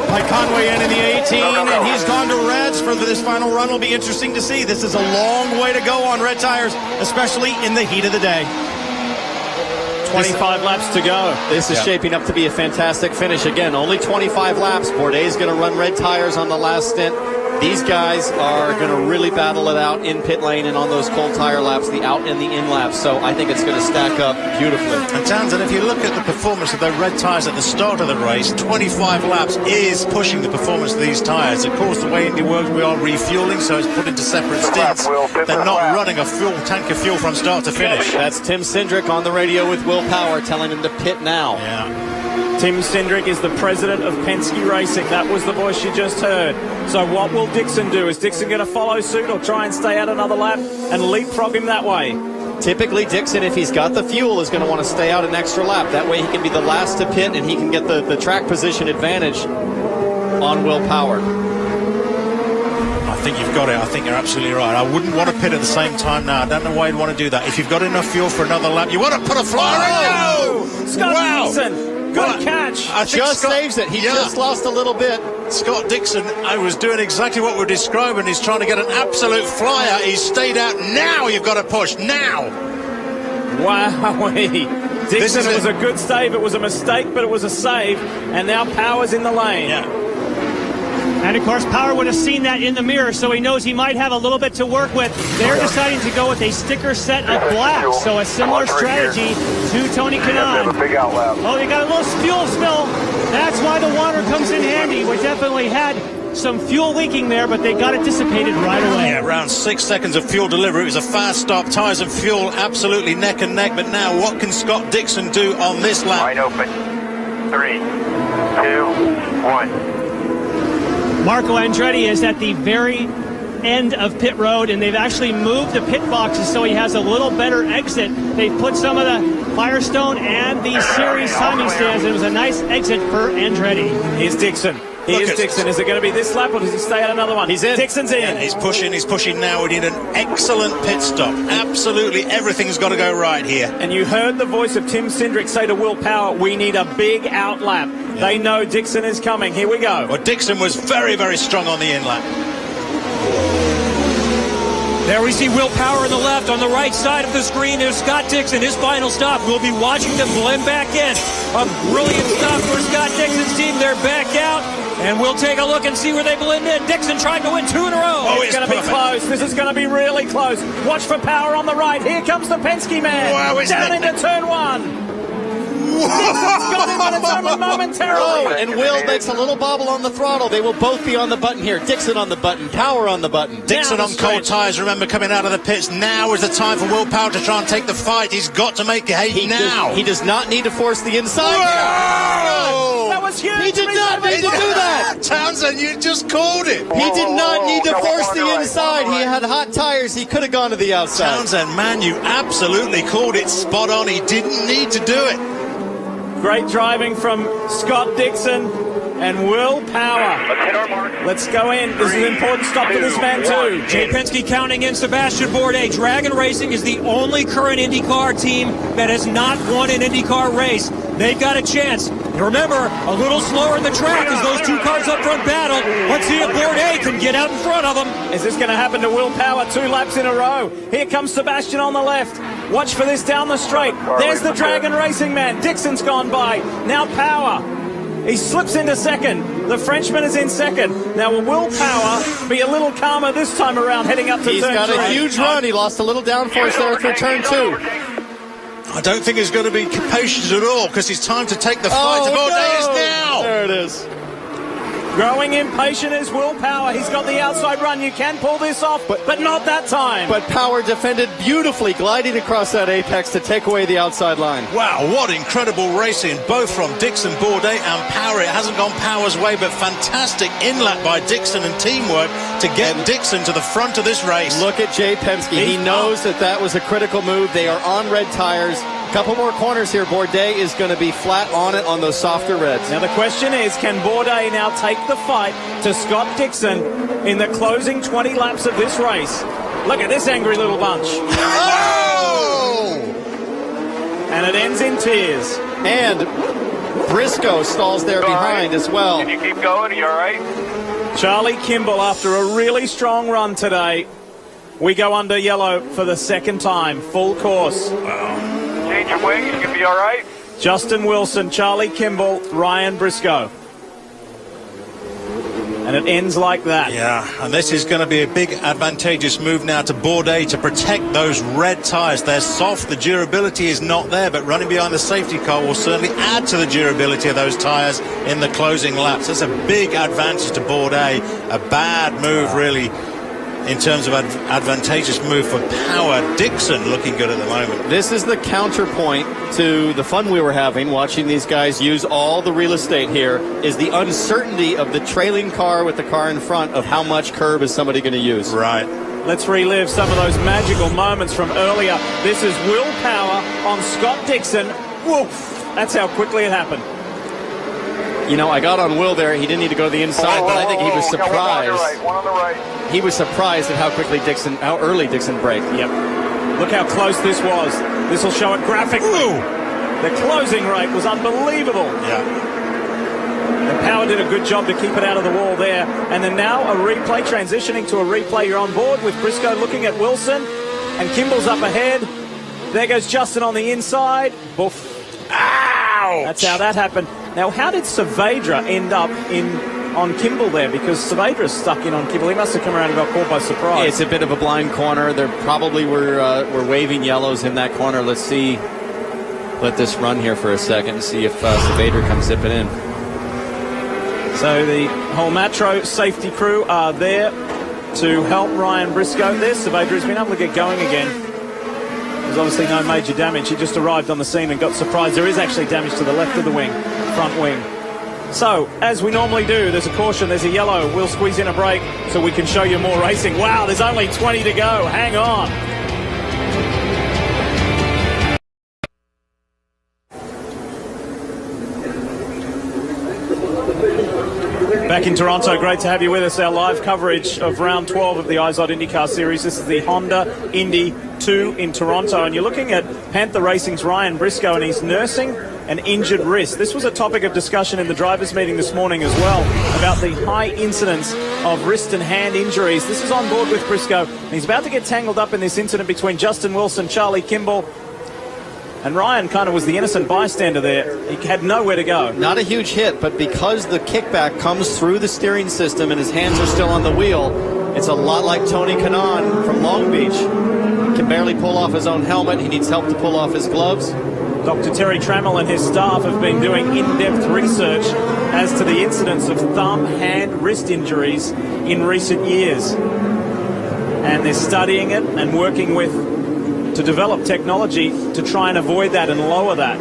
Mike Conway in the 18, and he's gone to reds for this final run. Will be interesting to see. This is a long way to go on red tires, especially in the heat of the day. 25 laps to go. This is shaping up to be a fantastic finish. Again, only 25 laps. Bourdais is going to run red tires on the last stint. These guys are going to really battle it out in pit lane and on those cold tire laps, the out and the in laps. So I think it's going to stack up beautifully. And Townsend, if you look at the performance of the red tires at the start of the race, 25 laps is pushing the performance of these tires. Of course, the way Indy works, we are refueling, so it's put into separate stints. They're not running a full tank of fuel from start to finish. That's Tim Cindric on the radio with Will Power telling him to pit now. Yeah. Tim Cindric is the president of Penske Racing. That was the voice you just heard. So what will Dixon do? Is Dixon going to follow suit or try and stay out another lap and leapfrog him that way? Typically, Dixon, if he's got the fuel, is going to want to stay out an extra lap. That way he can be the last to pit and he can get the track position advantage on Will Power. I think you've got it. I think you're absolutely right. I wouldn't want to pit at the same time now. I don't know why you'd want to do that. If you've got enough fuel for another lap, you want to put a flyer in. No! Scott Dixon! Good catch. I think just saves it. He just lost a little bit. Scott Dixon, I was doing exactly what we're describing. He's trying to get an absolute flyer. He's stayed out. Now you've got to push. Now. Wowee. Dixon, it was a good save. It was a mistake, but it was a save. And now Power's in the lane. Yeah. And, of course, Power would have seen that in the mirror, so he knows he might have a little bit to work with. They're deciding to go with a sticker set of black, so a similar strategy to Tony Kanaan. Oh, they got a little fuel spill. That's why the water comes in handy. We definitely had some fuel leaking there, but they got it dissipated right away. Yeah, around 6 seconds of fuel delivery. It was a fast stop. Tires and fuel absolutely neck and neck. But now what can Scott Dixon do on this lap? Wide open. 3, 2, 1. Marco Andretti is at the very end of pit road, and they've actually moved the pit boxes so he has a little better exit. They put some of the Firestone and the series timing stands. It was a nice exit for Andretti. Here's Dixon. Here's Dixon. Is it going to be this lap or does he stay out another one? He's in. Dixon's in. Yeah, he's pushing now. We need an excellent pit stop. Absolutely everything's got to go right here. And you heard the voice of Tim Cindric say to Will Power, we need a big out lap. Yeah. They know Dixon is coming. Here we go. Well, Dixon was very, very strong on the in lap. There we see Will Power on the left. On the right side of the screen, there's Scott Dixon, his final stop. We'll be watching them blend back in. A brilliant stop for Scott Dixon's team. They're back out, and we'll take a look and see where they blend in. Dixon trying to win 2 in a row. Oh, it's going to be close. This is going to be really close. Watch for Power on the right. Here comes the Penske man. Wow, down into turn 1. Dixon's got him, but it's only momentarily. Oh, and Will makes a little bobble on the throttle. They will both be on the button here. Dixon on the button, Power on the button. Dixon on cold tyres, remember, coming out of the pits. Now is the time for Will Power to try and take the fight. He's got to make hay now. He does not need to force the inside. Whoa! That was huge. He did not need to do that. Townsend, you just called it. He did not need to force the inside. He had hot tires. He could have gone to the outside. Townsend, man, you absolutely called it spot on. He didn't need to do it. Great driving from Scott Dixon and Will Power. Let's hit our mark. Let's go in. This is an important stop for this man too. Jay Penske counting in Sebastian Bourdais. Dragon Racing is the only current IndyCar team that has not won an IndyCar race. They've got a chance. And remember, a little slower in the track as those two cars up front battle. Let's see if Bourdais can get out in front of them. Is this going to happen to Will Power 2 laps in a row? Here comes Sebastian on the left. Watch for this down the straight. There's the Dragon Racing man. Dixon's gone by. Now Power. He slips into second. The Frenchman is in second. Now will Power be a little calmer this time around heading up to turn 3? He's got a huge run. He lost a little downforce there through turn 2. I don't think he's going to be capacious at all because it's time to take the fight. Bourdais is now. There it is. Growing impatient is Will Power. He's got the outside run. You can pull this off, but not that time. But Power defended beautifully, gliding across that apex to take away the outside line. Wow, what incredible racing, both from Dixon, Bourdais and Power. It hasn't gone Power's way, but fantastic inlet by Dixon and teamwork to get Dixon to the front of this race. Look at Jay Penske. He knows that was a critical move. They are on red tires. A couple more corners here. Bourdais is going to be flat on it on those softer reds. Now the question is, can Bourdais now take the fight to Scott Dixon in the closing 20 laps of this race? Look at this angry little bunch. Oh! And it ends in tears. And Briscoe stalls there behind as well. Can you keep going? Are you all right? Charlie Kimball, after a really strong run today, we go under yellow for the second time, full course. Wow. Change your wings. You can be all right. Justin Wilson, Charlie Kimball, Ryan Briscoe. And it ends like that. Yeah, and this is going to be a big advantageous move now to Bourdais to protect those red tyres. They're soft, the durability is not there, but running behind the safety car will certainly add to the durability of those tyres in the closing laps. That's a big advantage to Bourdais. A bad move, really, in terms of advantageous move for Power. Dixon looking good at the moment. This is the counterpoint to the fun we were having watching these guys use all the real estate here, is the uncertainty of the trailing car with the car in front of how much curb is somebody going to use. Right. Let's relive some of those magical moments from earlier. This is Will Power on Scott Dixon. Woof! That's how quickly it happened. You know, I got on Will there. He didn't need to go to the inside, but I think he was surprised. One on the right. He was surprised at how early Dixon braked. Yep. Look how close this was. This will show it graphically. Ooh. The closing rate was unbelievable. Yeah. And Power did a good job to keep it out of the wall there. And then now a replay, transitioning to a replay. You're on board with Briscoe looking at Wilson. And Kimball's up ahead. There goes Justin on the inside. Boof. Ow! That's how that happened. Now, how did Saavedra end up on Kimball there? Because Saavedra's stuck in on Kimball. He must have come around and got caught by surprise. It's a bit of a blind corner. There probably were waving yellows in that corner. Let's see. Let this run here for a second and see if Saavedra comes zipping in. So the whole Matro safety crew are there to help Ryan Briscoe. There's Saavedra's been able to get going again. There's obviously no major damage. He just arrived on the scene and got surprised. There is actually damage to the left of the wing, front wing. So, as we normally do, there's a caution, there's a yellow. We'll squeeze in a break so we can show you more racing. Wow, there's only 20 to go. Hang on. Back in Toronto, great to have you with us. Our live coverage of round 12 of the IZOD IndyCar Series. This is the Honda Indy 2 in Toronto, and you're looking at Panther Racing's Ryan Briscoe, and he's nursing an injured wrist. This was a topic of discussion in the drivers' meeting this morning as well, about the high incidence of wrist and hand injuries. This is on board with Briscoe. He's about to get tangled up in this incident between Justin Wilson, Charlie Kimball, and Ryan kind of was the innocent bystander there. He had nowhere to go. Not a huge hit, but because the kickback comes through the steering system and his hands are still on the wheel, it's a lot like Tony Kanaan from Long Beach. He can barely pull off his own helmet. He needs help to pull off his gloves. Dr. Terry Trammell and his staff have been doing in-depth research as to the incidence of thumb, hand, wrist injuries in recent years. And they're studying it and working to develop technology to try and avoid that and lower that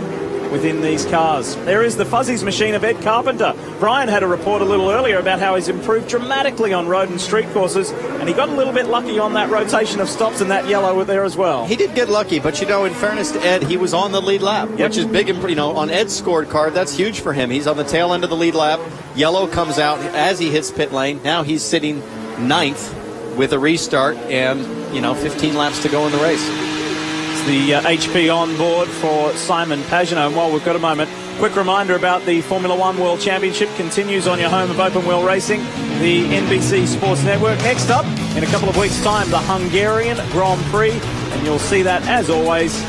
within these cars. There is the Fuzzies machine of Ed Carpenter. Brian had a report a little earlier about how he's improved dramatically on road and street courses, and he got a little bit lucky on that rotation of stops and that yellow there as well. He did get lucky, but you know, in fairness to Ed, he was on the lead lap, which is big, and you know, on Ed's scorecard, that's huge for him. He's on the tail end of the lead lap. Yellow comes out as he hits pit lane. Now he's sitting 9th with a restart and, you know, 15 laps to go in the race. The HP on board for Simon Pagenaud. And while we've got a moment, quick reminder about the Formula One World Championship continues on your home of open wheel racing, the NBC Sports Network. Next up, in a couple of weeks' time, the Hungarian Grand Prix, and you'll see that, as always,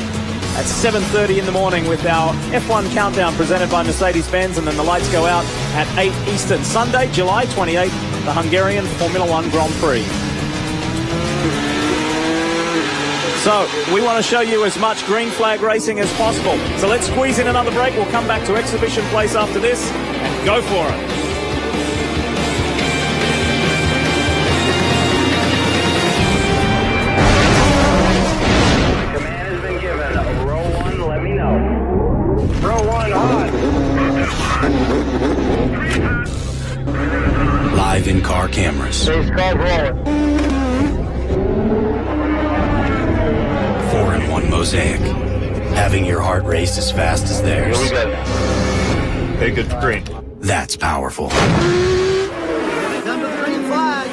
at 7:30 in the morning with our F1 Countdown presented by Mercedes-Benz, and then the lights go out at 8 Eastern. Sunday, July 28th, the Hungarian Formula One Grand Prix. So we want to show you as much green flag racing as possible. So let's squeeze in another break. We'll come back to Exhibition Place after this and go for it. Command has been given. Row 1, let me know. Row 1 on. Live in-car cameras. Base car rolling. 4-in-1 mosaic. Having your heart race as fast as theirs. Here we go. Hey, good for green. That's powerful. Under the green flag.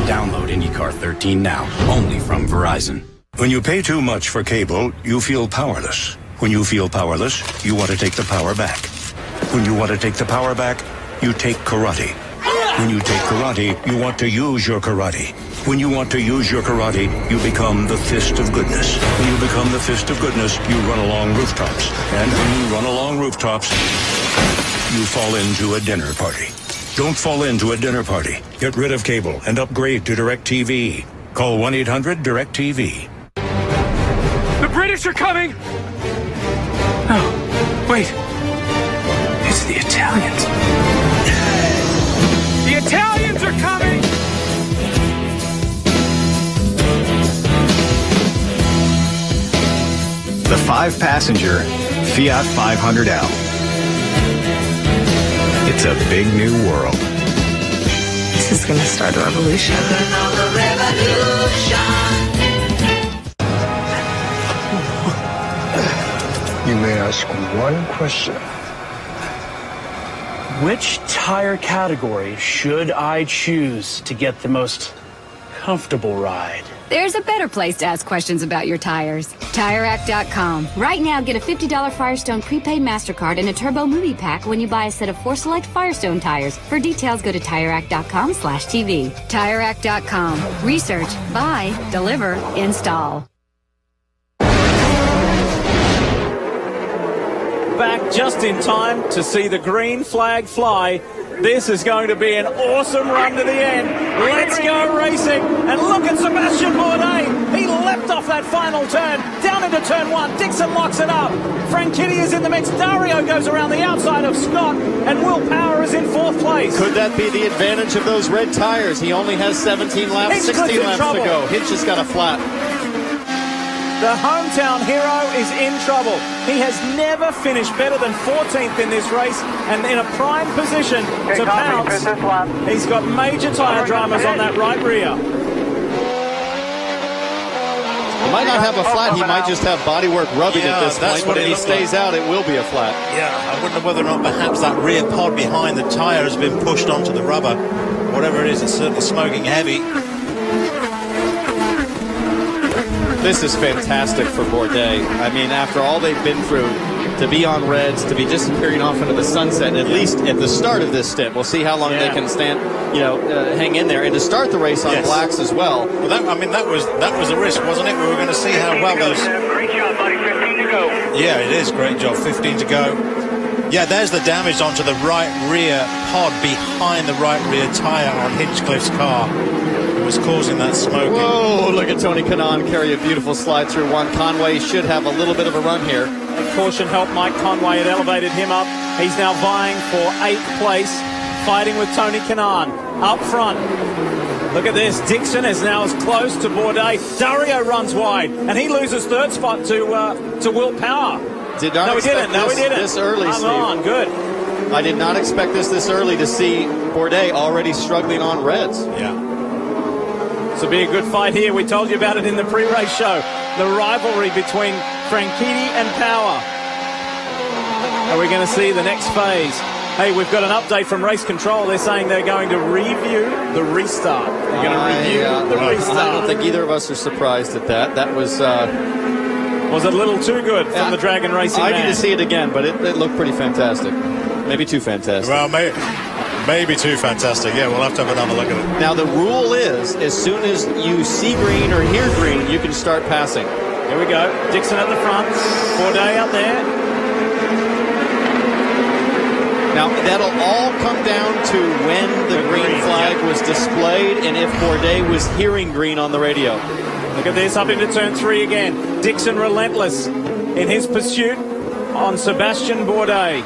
Download IndyCar 13 now, only from Verizon. When you pay too much for cable, you feel powerless. When you feel powerless, you want to take the power back. When you want to take the power back, you take karate. When you take karate, you want to use your karate. When you want to use your karate, you become the fist of goodness. When you become the fist of goodness, you run along rooftops. And when you run along rooftops, you fall into a dinner party. Don't fall into a dinner party. Get rid of cable and upgrade to DirecTV. Call 1-800-DirecTV. The British are coming! Oh, wait. It's the Italians. The Italians are coming! The 5-passenger Fiat 500L. It's a big new world. This is going to start a revolution. You may ask one question. Which tire category should I choose to get the most comfortable ride? There's a better place to ask questions about your tires. TireRack.com. Right now, get a $50 Firestone prepaid MasterCard and a Turbo Movie Pack when you buy a set of 4 select Firestone tires. For details, go to TireRack.com/TV. TireRack.com. Research, buy, deliver, install. Back just in time to see the green flag fly. This is going to be an awesome run to the end. Let's go racing. And look at Sebastian Bourdais. He leapt off that final turn, down into turn 1. Dixon locks it up. Frank Kitty is in the mix. Dario goes around the outside of Scott. And Will Power is in 4th place. Could that be the advantage of those red tires? He only has 17 laps, 16 laps to go. Hitch has got a flat. The hometown hero is in trouble. He has never finished better than 14th in this race and in a prime position to pounce. He's got major tyre dramas on that right rear. He might not have a flat, he might just have bodywork rubbing at this point, but if he stays out, it will be a flat. Yeah, I wonder whether or not perhaps that rear pod behind the tyre has been pushed onto the rubber. Whatever it is, it's certainly smoking heavy. This is fantastic for Bourdais. I mean, after all they've been through, to be on reds, to be disappearing off into the sunset, at least at the start of this stint. We'll see how long they can stand, hang in there, and to start the race on blacks as well. Well, that was a risk, wasn't it? We were going to see how well those. Great job, buddy. 15 to go. Yeah, it is. Great job. 15 to go. Yeah, there's the damage onto the right rear pod behind the right rear tyre on Hinchcliffe's car. It was causing that smoking. Whoa, look at Tony Kanaan carry a beautiful slide through one. Conway should have a little bit of a run here. Caution helped Mike Conway. It elevated him up. He's now vying for 8th place, fighting with Tony Kanaan. Up front. Look at this. Dixon is now as close to Bourdais. Dario runs wide, and he loses 3rd spot to Will Power. Did not expect this early, Steve. On, good. I did not expect this early to see Bourdais already struggling on reds. Yeah. This will be a good fight here. We told you about it in the pre-race show. The rivalry between Franchitti and Power. Are we going to see the next phase? Hey, we've got an update from Race Control. They're saying they're going to review the restart. They're going to review the restart. I don't think either of us are surprised at that. That was... was it a little too good from the Dragon Racing I man? need to see it again, but it looked pretty fantastic. Maybe too fantastic. Well, maybe too fantastic. Yeah, we'll have to have another look at it. Now, the rule is, as soon as you see green or hear green, you can start passing. Here we go. Dixon at the front. Bourdais out there. Now, that'll all come down to when the green flag was displayed and if Bourdais was hearing green on the radio. Look at this, up into turn 3 again. Dixon relentless in his pursuit on Sebastian Bourdais.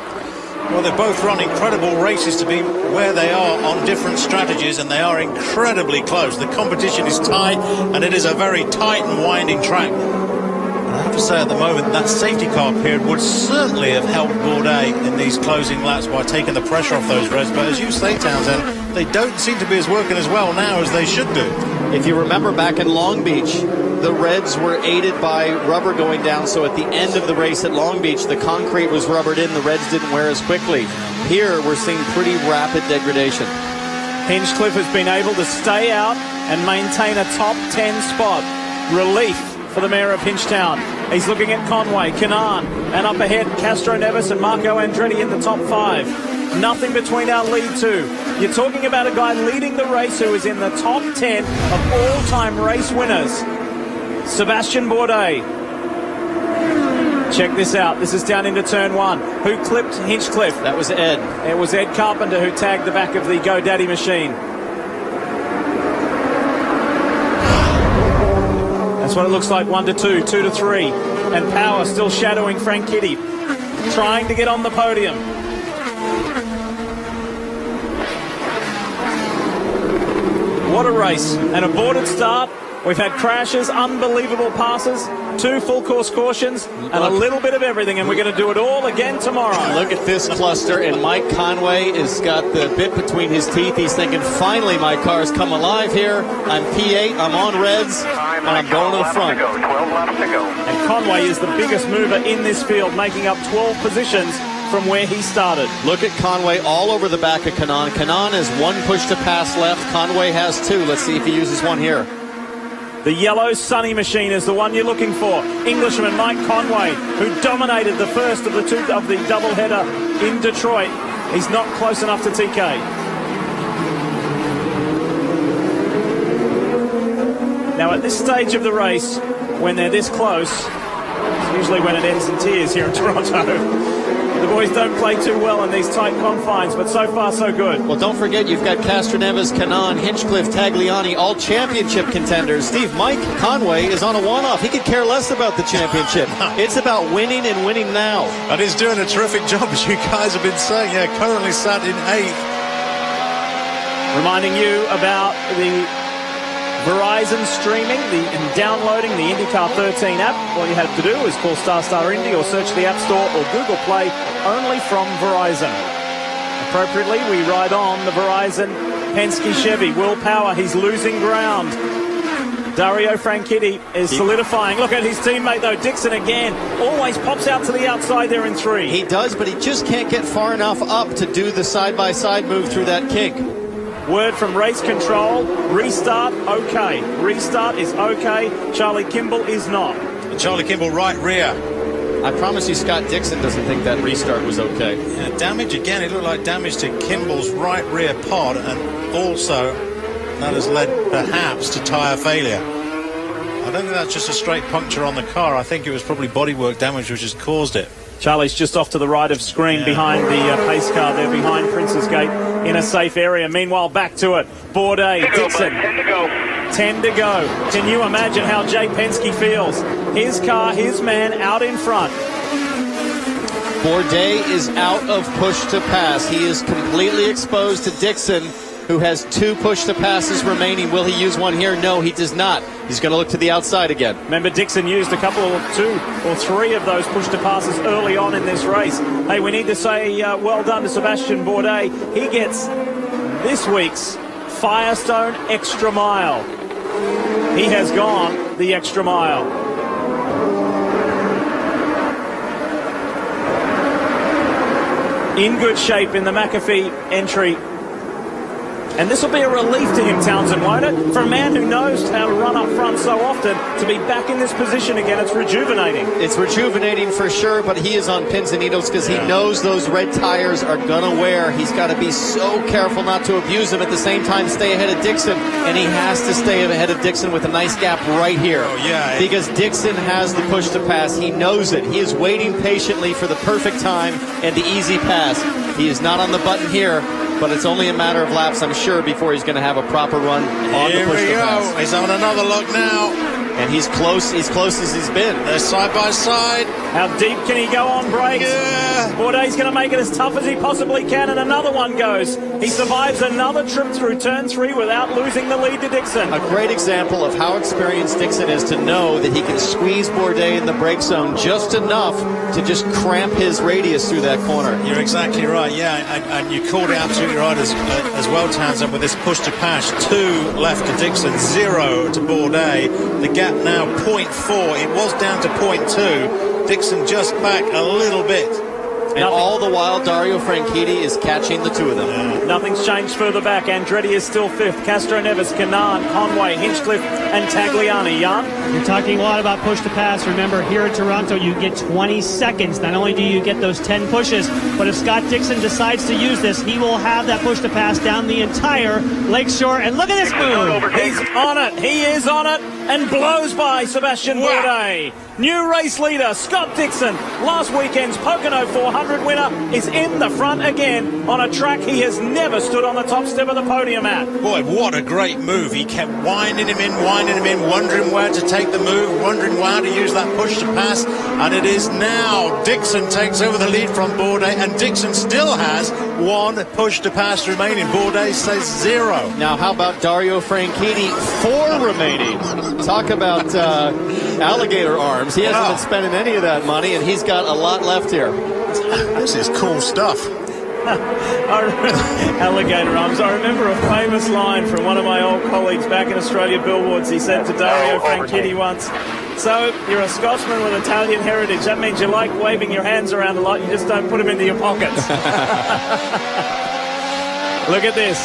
Well, they both run incredible races to be where they are on different strategies, and they are incredibly close. The competition is tight, and it is a very tight and winding track. And I have to say, at the moment, that safety car period would certainly have helped Bourdais in these closing laps by taking the pressure off those reds. But as you say, Townsend, they don't seem to be working as well now as they should do. If you remember back in Long Beach, the reds were aided by rubber going down, so at the end of the race at Long Beach, the concrete was rubbered in, the reds didn't wear as quickly. Here, we're seeing pretty rapid degradation. Hinchcliffe has been able to stay out and maintain a top 10 spot. Relief for the mayor of Hinchtown. He's looking at Conway, Kanaan, and up ahead, Castro Neves and Marco Andretti in the top 5. Nothing between our lead two. You're talking about a guy leading the race who is in the top 10 of all-time race winners. Sebastian Bourdais. Check this out. This is down into turn 1. Who clipped Hinchcliffe? That was Ed. It was Ed Carpenter who tagged the back of the GoDaddy machine. That's what it looks like. 1 to 2, 2 to 3. And Power still shadowing Franchitti, trying to get on the podium. What a race. An aborted start. We've had crashes, unbelievable passes, 2 full course cautions, and a little bit of everything, and we're going to do it all again tomorrow. Look at this cluster, and Mike Conway has got the bit between his teeth. He's thinking, finally, my car's come alive here. I'm P8, I'm on reds, and I'm going to the front. 12 laps to go. And Conway is the biggest mover in this field, making up 12 positions from where he started. Look at Conway all over the back of Kanaan. Kanaan has 1 push to pass left. Conway has 2. Let's see if he uses one here. The yellow Sunny machine is the one you're looking for. Englishman Mike Conway, who dominated the first of the doubleheader in Detroit. He's not close enough to TK. Now at this stage of the race, when they're this close, it's usually when it ends in tears here in Toronto. The boys don't play too well in these tight confines, but so far so good. Well, don't forget, you've got Castroneves, Kanaan, Hinchcliffe, Tagliani, all championship contenders. Steve, Mike Conway is on a one-off. He could care less about the championship. It's about winning and winning now. And he's doing a terrific job, as you guys have been saying. Yeah, currently sat in 8th. Reminding you about the Verizon streaming and downloading the IndyCar 13 app. All you have to do is call Star Indy or search the App Store or Google Play, only from Verizon. Appropriately, we ride on the Verizon Penske Chevy. Will Power, he's losing ground. Dario Franchitti is solidifying. Look at his teammate, though. Dixon again always pops out to the outside there in 3. He does, but he just can't get far enough up to do the side-by-side move through that kink. Word from Race Control, restart, okay. Restart is okay. Charlie Kimball is not. Charlie Kimball, right rear. I promise you, Scott Dixon doesn't think that restart was okay. Yeah, damage again. It looked like damage to Kimball's right rear pod, and also that has led perhaps to tyre failure. I don't think that's just a straight puncture on the car. I think it was probably bodywork damage which has caused it. Charlie's just off to the right of screen behind the pace car there, behind Prince's Gate, in a safe area. Meanwhile, back to it. Bourdais, Dixon. 10 to go. 10 to go. Can you imagine how Jay Penske feels? His car, his man out in front. Bourdais is out of push to pass. He is completely exposed to Dixon, who has 2 push-to-passes remaining. Will he use one here? No, he does not. He's going to look to the outside again. Remember, Dixon used a couple of 2 or 3 of those push-to-passes early on in this race. Hey, we need to say well done to Sebastian Bourdais. He gets this week's Firestone Extra Mile. He has gone the extra mile. In good shape in the McAfee entry. And this will be a relief to him, Townsend, won't it? For a man who knows how to run up front so often, to be back in this position again, it's rejuvenating. It's rejuvenating for sure, but he is on pins and needles because he knows those red tires are going to wear. He's got to be so careful not to abuse them. At the same time, stay ahead of Dixon. And he has to stay ahead of Dixon with a nice gap right here. Oh, yeah. Because Dixon has the push to pass. He knows it. He is waiting patiently for the perfect time and the easy pass. He is not on the button here, but it's only a matter of laps, I'm sure, before he's going to have a proper run on the push to pass. He's on another look now. And he's close as he's been. They're side by side. How deep can he go on brakes? Yeah. Bourdais going to make it as tough as he possibly can, and another one goes. He survives another trip through turn 3 without losing the lead to Dixon. A great example of how experienced Dixon is to know that he can squeeze Bourdais in the brake zone just enough to just cramp his radius through that corner. You're exactly right, yeah, and you called it absolutely right as well, Townsend, with this push to pass. 2 left to Dixon, 0 to Bourdais. The gap now 0.4. It was down to 0.2. Dixon just back a little bit. And all the while, Dario Franchitti is catching the 2 of them. Yeah. Nothing's changed further back. Andretti is still 5th. Castro Neves, Canaan, Conway, Hinchcliffe, and Tagliani. Jan? You're talking a lot about push to pass. Remember, here in Toronto, you get 20 seconds. Not only do you get those 10 pushes, but if Scott Dixon decides to use this, he will have that push to pass down the entire lakeshore. And look at this move. He's on it. He is on it and blows by Sebastian Bourdais. New race leader, Scott Dixon, last weekend's Pocono 400 winner, is in the front again on a track he has never stood on the top step of the podium at. Boy, what a great move. He kept winding him in, wondering where to take the move, wondering how to use that push to pass. And it is now Dixon takes over the lead from Bourdais, and Dixon still has 1 push to pass remaining. Bourdais says 0. Now, how about Dario Franchitti? 4 remaining. Talk about alligator arms. He hasn't been spending any of that money, and he's got a lot left here. This is cool stuff. Alligator arms. I remember a famous line from one of my old colleagues back in Australia billboards. He said to Dario Franchitti once, "So, you're a Scotsman with Italian heritage. That means you like waving your hands around a lot. You just don't put them into your pockets." Look at this.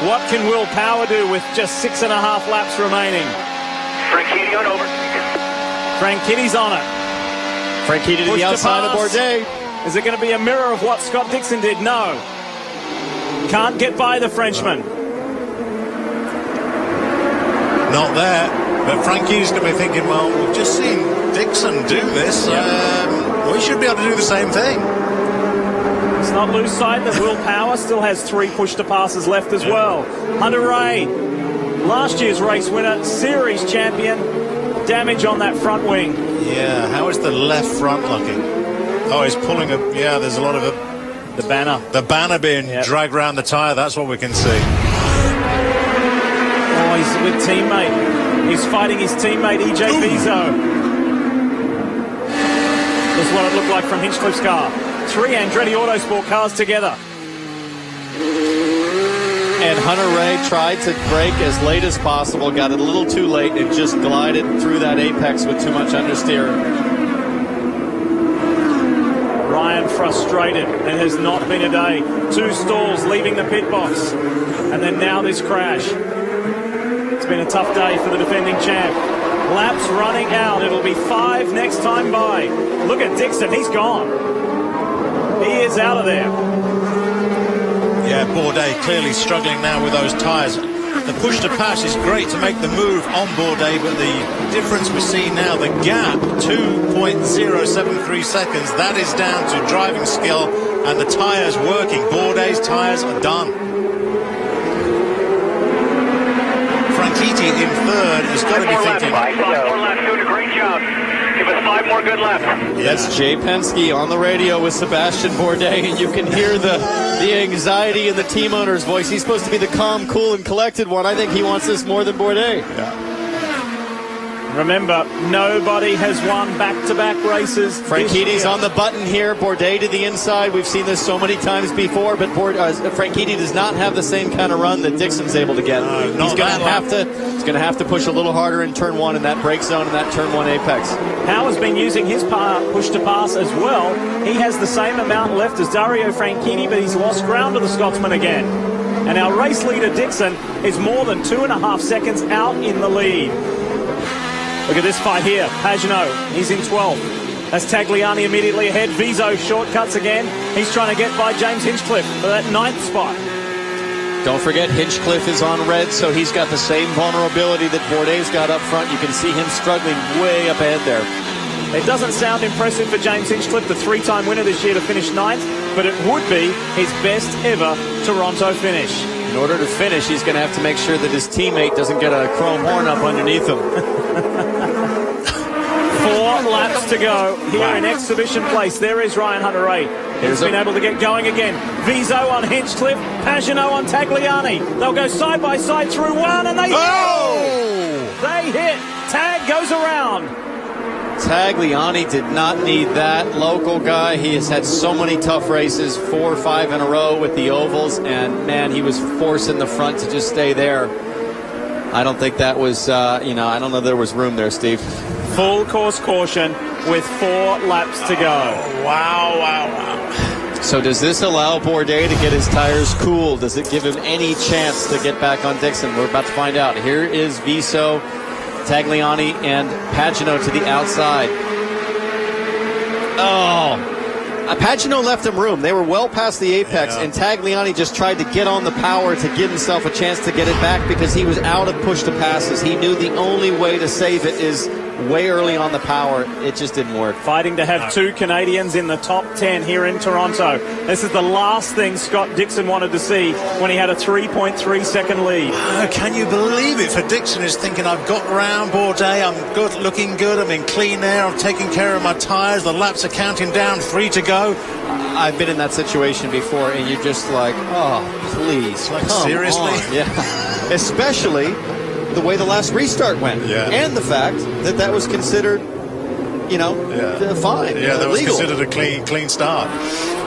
What can Will Power do with just 6.5 laps remaining? Franchitti on over. Franchitti's on it. Franchitti to the outside of Bourdais. Is it going to be a mirror of what Scott Dixon did? No. Can't get by the Frenchman. Not there. But Frankie's going to be thinking, well, we've just seen Dixon do this. We should be able to do the same thing. Let's not lose sight that Will Power still has 3 push-to-passes left as well. Hunter Ray, last year's race winner, series champion. Damage on that front wing. Yeah, how is the left front looking? Oh, he's pulling a... Yeah, there's a lot of a... The banner. The banner being dragged around the tyre, that's what we can see. Oh, he's with teammate. He's fighting his teammate, EJ Bizzo. That's what it looked like from Hinchcliffe's car. 3 Andretti Autosport cars together. And Hunter Ray tried to brake as late as possible, got it a little too late, and just glided through that apex with too much understeer. Ryan frustrated. It has not been a day. 2 stalls leaving the pit box. And then now this crash. It's been a tough day for the defending champ. laps running out. It'll be 5 next time by. Look at Dixon, he's gone. He is out of there. Yeah, Bourdais clearly struggling now with those tyres. The push to pass is great to make the move on Bourdais, but the difference we see now, the gap, 2.073 seconds, that is down to driving skill and the tyres working. Bourdais' tyres are done. Franchitti in third has got to be thinking. 5 more laps, doing a great job. Give us 5 more good laps. That's Jay Penske on the radio with Sebastian Bourdais, and you can hear the anxiety in the team owner's voice. He's supposed to be the calm, cool, and collected one. I think he wants this more than Bourdais. Yeah. Remember, nobody has won back-to-back races. Franchitti's on the button here. Bourdais to the inside. We've seen this so many times before, but Franchitti does not have the same kind of run that Dixon's able to get. He's going to have to push a little harder in turn 1 in that brake zone and that turn 1 apex. Howe has been using his push to pass as well. He has the same amount left as Dario Franchitti, but he's lost ground to the Scotsman again. And our race leader Dixon is more than 2.5 seconds out in the lead. Look at this fight here. Pagenaud, he's in 12th. That's Tagliani immediately ahead. Viso shortcuts again. He's trying to get by James Hinchcliffe for that 9th spot. Don't forget, Hinchcliffe is on red, so he's got the same vulnerability that Bourdais got up front. You can see him struggling way up ahead there. It doesn't sound impressive for James Hinchcliffe, the 3-time winner this year, to finish 9th, but it would be his best ever Toronto finish. In order to finish, he's going to have to make sure that his teammate doesn't get a chrome horn up underneath him. 4 laps to go here in exhibition place. There is Ryan Hunter-Reay. He's been able to get going again. Viso on Hinchcliffe, Pagenaud on Tagliani. They'll go side by side through one, and they they hit. Tag goes around. Tagliani did not need that. Local guy. He has had so many tough races, 4 or 5 in a row with the ovals, and man, he was forcing the front to just stay there. I don't think that was, I don't know there was room there, Steve. Full course caution with 4 laps to go. Wow. So does this allow Bourdais to get his tires cool? Does it give him any chance to get back on Dixon? We're about to find out. Here is Viso, Tagliani, and Pagenaud to the outside. Pagenaud left him room. They were well past the apex, and Tagliani just tried to get on the power to give himself a chance to get it back because he was out of push to passes. He knew the only way to save it is way early on the power. It just didn't work. Fighting to have 2 Canadians in the top 10 here in Toronto. This is the last thing Scott Dixon wanted to see when he had a 3.3 second lead. Can you believe it? For Dixon is thinking, I've got round Bourdais, I'm good, looking good, I'm in clean air, I'm taking care of my tyres, the laps are counting down, 3 to go. I've been in that situation before, and you're just like, oh, please, like, seriously? Yeah. Especially the way the last restart went, and the fact that that was considered, fine, that was legal. considered a clean start.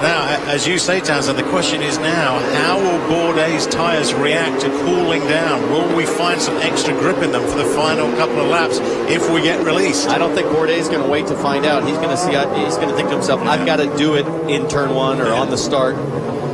Now, as you say, Townsend, the question is now, how will Bourdais' tyres react to cooling down? Will we find some extra grip in them for the final couple of laps if we get released? I don't think Bourdais is going to wait to find out. He's going to see. He's going to think to himself, I've got to do it in turn 1 or on the start.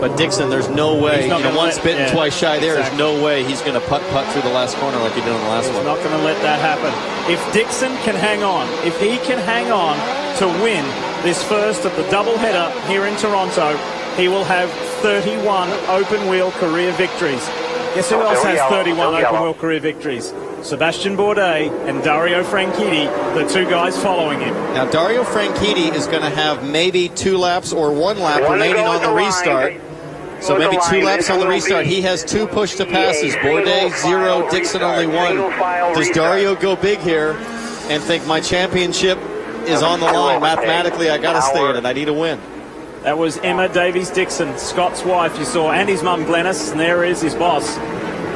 But Dixon, there's no way. Once bitten, twice shy. There's no way he's going to putt through the last corner like he did on the last one. He's not going to let that happen. If Dixon can hang on, if he can hang on to win this first of the doubleheader here in Toronto, he will have 31 open-wheel career victories. Guess who else has 31 open-wheel career victories? Sebastian Bourdais and Dario Franchitti, the 2 guys following him. Now, Dario Franchitti is going to have maybe 2 laps or 1 lap remaining on the restart. So maybe 2 laps on the restart. He has 2 push to passes. Bourdais 0, Dixon only 1. Does Dario go big here and think my championship is on the line? Mathematically, I got to stay in it. I need a win. That was Emma Davies-Dixon, Scott's wife, you saw, and his mum Glenys, and there is his boss,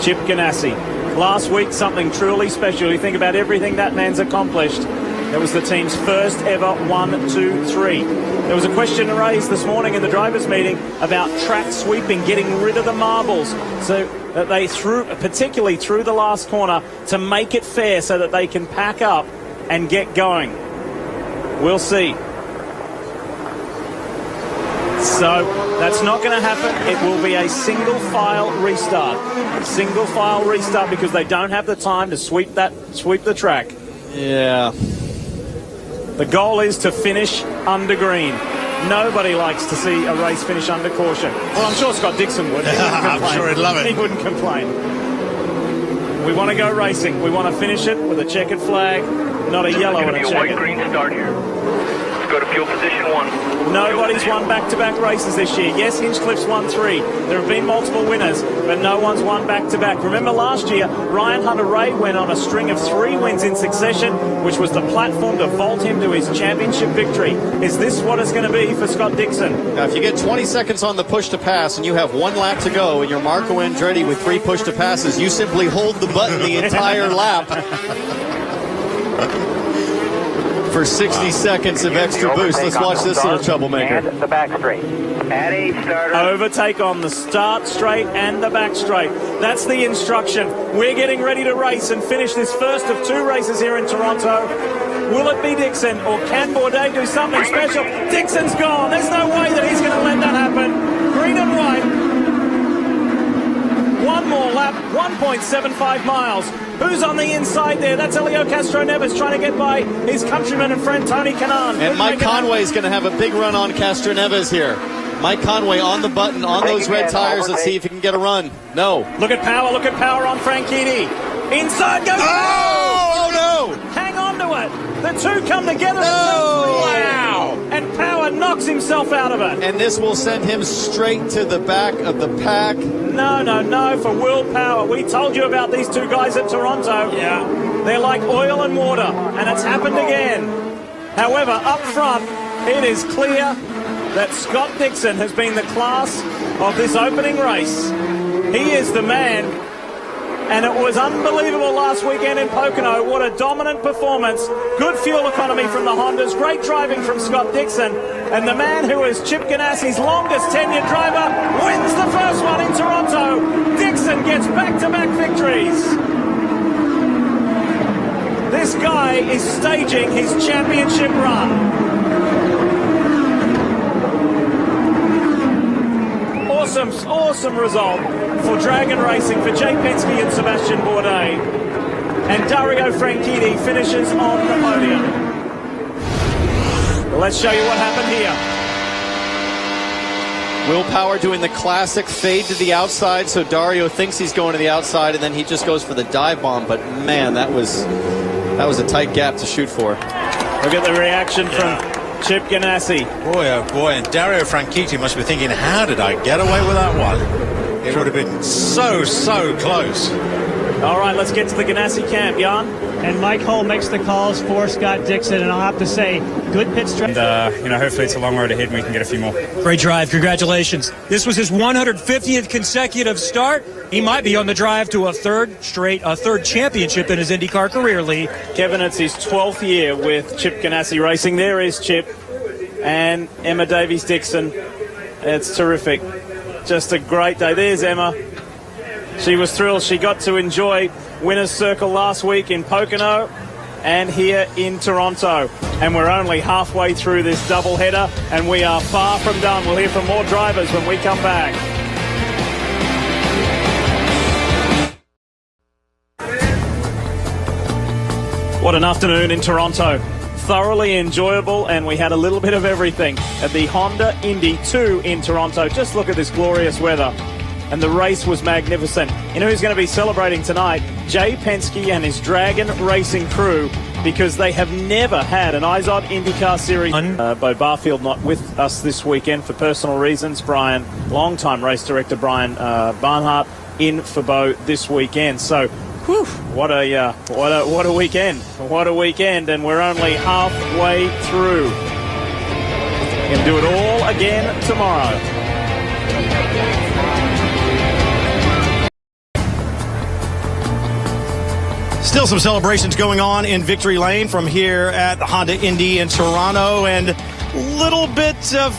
Chip Ganassi. Last week, something truly special. You think about everything that man's accomplished. It was the team's first ever 1-2-3. There was a question raised this morning in the drivers' meeting about track sweeping, getting rid of the marbles, so that they particularly through the last corner, to make it fair so that they can pack up and get going. We'll see. So that's not going to happen. It will be a single file restart. Single file restart because they don't have the time to sweep the track. Yeah. The goal is to finish under green. Nobody likes to see a race finish under caution. Well, I'm sure Scott Dixon would. I'm sure he'd love it. He wouldn't complain. We want to go racing. We want to finish it with a checkered flag, not a yellow and a checkered. White-green start here. Let's go to fuel position 1. Nobody's won back-to-back races this year. Yes, Hinchcliffe's won 3. There have been multiple winners, but no one's won back-to-back. Remember last year, Ryan Hunter-Reay went on a string of 3 wins in succession, which was the platform to vault him to his championship victory. Is this what it's going to be for Scott Dixon? Now, if you get 20 seconds on the push to pass and you have 1 lap to go and you're Marco Andretti with 3 push to passes, you simply hold the button the entire lap. For 60 seconds of extra boost. Let's watch this little troublemaker. And the back straight. At 8 starter. Overtake on the start straight and the back straight. That's the instruction. We're getting ready to race and finish this first of 2 races here in Toronto. Will it be Dixon or can Bourdais do something special? Dixon's gone. There's no way that he's going to let that happen. Green and white. 1 more lap, 1.75 miles. Who's on the inside there? That's Elio Castro-Neves trying to get by his countryman and friend Tony Kanaan. And Mike Conway's going to have a big run on Castro-Neves here. Mike Conway on the button, on those red tires. Let's see if he can get a run. No. Look at power on Franchitti. Inside goes. Oh no! Hang on to it. The two come together. No! Wow! And Power knocks himself out of it. And this will send him straight to the back of the pack. No, for Will Power. We told you about these 2 guys at Toronto. Yeah. They're like oil and water, and it's happened again. However, up front, it is clear that Scott Dixon has been the class of this opening race. He is the man, and it was unbelievable last weekend in Pocono. What a dominant performance. Good fuel economy from the Hondas, great driving from Scott Dixon, and the man who is Chip Ganassi's longest tenured driver wins the first one in Toronto. Dixon gets back-to-back victories. This guy is staging his championship run. Awesome result for Dragon Racing, for Jay Penske and Sebastian Bourdais. And Dario Franchitti finishes on the podium. Well, let's show you what happened here. Will Power doing the classic fade to the outside, so Dario thinks he's going to the outside, and then he just goes for the dive bomb. But man, that was a tight gap to shoot for. Look at the reaction from Chip Ganassi. Boy, oh boy, and Dario Franchitti must be thinking, how did I get away with that one? It would have been so close. All right, let's get to the Ganassi camp, Jan. And Mike Hull makes the calls for Scott Dixon, and I'll have to say, good pit strategy. And, hopefully it's a long road ahead and we can get a few more. Great drive. Congratulations. This was his 150th consecutive start. He might be on the drive to a third championship in his IndyCar career, Lee. Kevin, it's his 12th year with Chip Ganassi Racing. There is Chip and Emma Davies-Dixon. It's terrific. Just a great day. There's Emma. She was thrilled. She got to enjoy Winner's Circle last week in Pocono and here in Toronto. And we're only halfway through this doubleheader, and we are far from done. We'll hear from more drivers when we come back. What an afternoon in Toronto. Thoroughly enjoyable, and we had a little bit of everything at the Honda Indy 2 in Toronto. Just look at this glorious weather. And the race was magnificent. You know who's going to be celebrating tonight? Jay Penske and his Dragon Racing crew, because they have never had an IZOD IndyCar Series. Bo Barfield not with us this weekend for personal reasons. Brian, longtime race director Brian Barnhart, in for Bo this weekend. So, whew, what a weekend! What a weekend! And we're only halfway through. Gonna do it all again tomorrow. Still some celebrations going on in Victory Lane from here at the Honda Indy in Toronto, and a little bit of